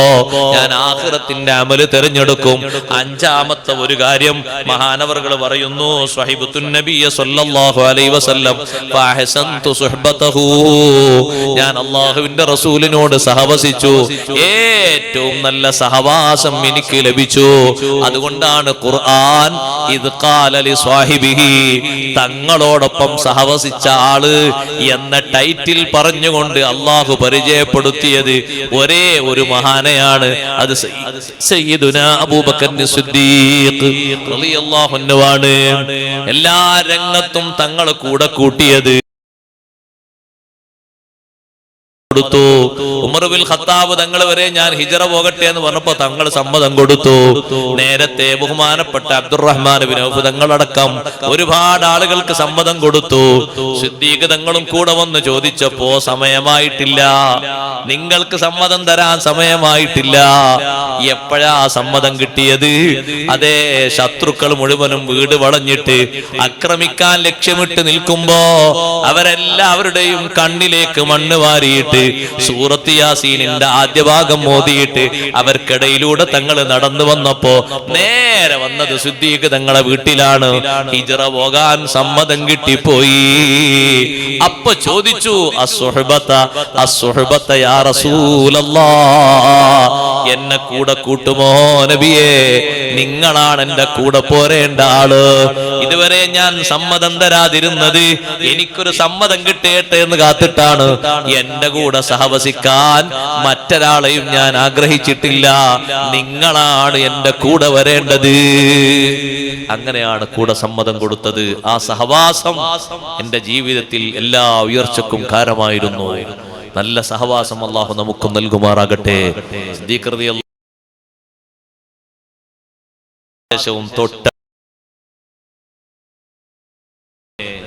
ഞാൻ ആഖിറത്തിന്റെ അമല് തിരഞ്ഞെടുക്കും. 5ാമത്തെ ഒരു കാര്യം മഹാനവറുകൾ പറയുന്നു, സ്വഹിബത്തുൻ നബിയ സല്ലല്ലാഹു അലൈഹി വസല്ലം ഫഅഹസൻതു സുഹ്ബതഹു. ഞാൻ അല്ലാഹുവിന്റെ റസൂലിനോട് സഹവസിച്ചു, ഏറ്റവും നല്ല സഹവാസം എനിക്ക് ലഭിച്ചു. അതുകൊണ്ടാണ് ഖുർആൻ ഇദ് ഖാല ലി സ്വാഹിബിഹി, തങ്ങളോടൊപ്പം സഹവസിച്ച ആള് എന്ന ടൈറ്റിൽ പറഞ്ഞുകൊണ്ട് അള്ളാഹു പരിചയപ്പെടുത്തിയത് ഒരേ ഒരു മഹാനെയാണ്. അത് സയ്യിദുനാ അബൂബക്കർ സിദ്ദീഖ് റളിയല്ലാഹു അൻഹു ആണ്. എല്ലാ രംഗത്തും തങ്ങൾ കൂടെ കൂട്ടിയത്. ഉമർ ബിൻ ഖത്താബ് തങ്ങൾ വരെ ഞാൻ ഹിജറ പോകട്ടെ എന്ന് പറഞ്ഞപ്പോ തങ്ങൾ സമ്മതം കൊടുത്തു. നേരത്തെ ബഹുമാനപ്പെട്ട അബ്ദുറഹ്മാൻ ബിൻ ഔഫ് തങ്ങളടക്കം ഒരുപാട് ആളുകൾക്ക് സമ്മതം കൊടുത്തു. സിദ്ദീഖ് തങ്ങളും കൂടെ വന്ന് ചോദിച്ചപ്പോ സമയമായിട്ടില്ല, നിങ്ങൾക്ക് സമ്മതം തരാൻ സമയമായിട്ടില്ല. എപ്പോഴാ സമ്മതം കിട്ടിയത്? അതേ, ശത്രുക്കൾ മുഴുവനും വീട് വളഞ്ഞിട്ട് ആക്രമിക്കാൻ ലക്ഷ്യമിട്ട് നിൽക്കുമ്പോ അവരെല്ലാവരുടെയും കണ്ണിലേക്ക് മണ്ണ് വാരിയിട്ട് സൂറത്ത് യാസീനിന്റെ ആദ്യ ഭാഗം മോദിയിട്ട് അവർക്കിടയിലൂടെ തങ്ങൾ നടന്നു വന്നപ്പോ നേരെ വന്നത് സിദ്ദീഖ് തങ്ങളെ വീട്ടിലാണ്. ഹിജ്റ പോകാൻ സമ്മതം കിട്ടിപ്പോയി. അപ്പൊ ചോദിച്ചു, അസ്സുഹബത യാ റസൂലല്ലാഹ്, എന്നെ കൂടെ കൂട്ടുമോ നബിയേ? നിങ്ങളാണ് എന്റെ കൂടെ പോരേണ്ട ആള്. ഇതുവരെ ഞാൻ സമ്മതം തരാതിരുന്നത് എനിക്കൊരു സമ്മതം കിട്ടേട്ടെ എന്ന് കാത്തിട്ടാണ്. എന്റെ കൂടെ സഹവസിക്കാൻ മറ്റൊരാളെയും ഞാൻ ആഗ്രഹിച്ചിട്ടില്ല. നിങ്ങളാണ് എന്റെ കൂടെ വരേണ്ടത്. അങ്ങനെയാണ് കൂടെ സമ്മതം കൊടുത്തത്. ആ സഹവാസം എന്റെ ജീവിതത്തിൽ എല്ലാ ഉയർച്ചക്കും കാരണമായിരുന്നു. നല്ല സഹവാസം അല്ലാഹു നമുക്ക് നൽകുമാറാകട്ടെ. സിദ്ദീഖ് റളിയല്ലാഹു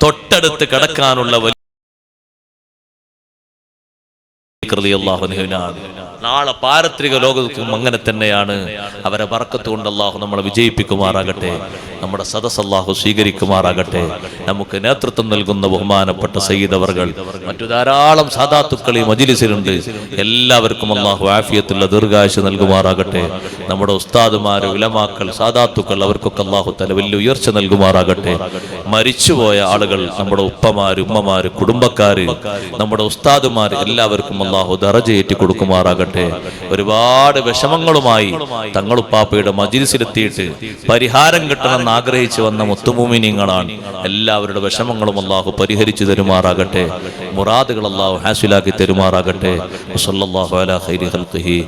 തൊട്ടടുത്ത് കിടക്കാനുള്ള നാളെ പാരത്രിക ലോകത്തും അങ്ങനെ തന്നെയാണ്. അവരെ ബർക്കത്ത് കൊണ്ട് അല്ലാഹു നമ്മളെ വിജയിപ്പിക്കുമാറാകട്ടെ. നമ്മുടെ സദസ് അല്ലാഹു സ്വീകരിക്കുമാറാകട്ടെ. നമുക്ക് നേതൃത്വം നൽകുന്ന ബഹുമാനപ്പെട്ട സയ്യിദ് അവർകൾ, മറ്റു ധാരാളം സാദാത്തുക്കൾ ഈ മജ്ലിസിലുണ്ട്. എല്ലാവർക്കും അല്ലാഹു ആഫിയത്തുള്ള ദീർഘായുസ്സ് നൽകുമാറാകട്ടെ. നമ്മുടെ ഉസ്താദുമാര്, ഉലമാക്കൾ, സാദാത്തുക്കൾ, അവർക്കൊക്കെ അല്ലാഹു തആല വലിയ ഉയർച്ച നൽകുമാറാകട്ടെ. മരിച്ചുപോയ ആളുകൾ, നമ്മുടെ ഉപ്പമാര്, ഉമ്മമാര്, കുടുംബക്കാര്, നമ്മുടെ ഉസ്താദുമാര്, എല്ലാവർക്കും അല്ലാഹു ദറജയേറ്റി കൊടുക്കുമാറാകട്ടെ. ഒരുപാട് വിഷമങ്ങളുമായി തങ്ങളുപ്പാപ്പയുടെ മജ്ലിസിലെത്തിയിട്ട് പരിഹാരം കിട്ടണമെന്ന് ആഗ്രഹിച്ചു വന്ന മുത്തുമൂമിനീങ്ങളാണ്. എല്ലാവരുടെ വിഷമങ്ങളും അല്ലാഹു പരിഹരിച്ചു തരുമാറാകട്ടെ. മുറാദുകൾ അല്ലാഹു ഹാസിലാക്കി തരുമാറാകട്ടെ. വസല്ലല്ലാഹു അലാ ഖൈരി ഖൽഖിഹി.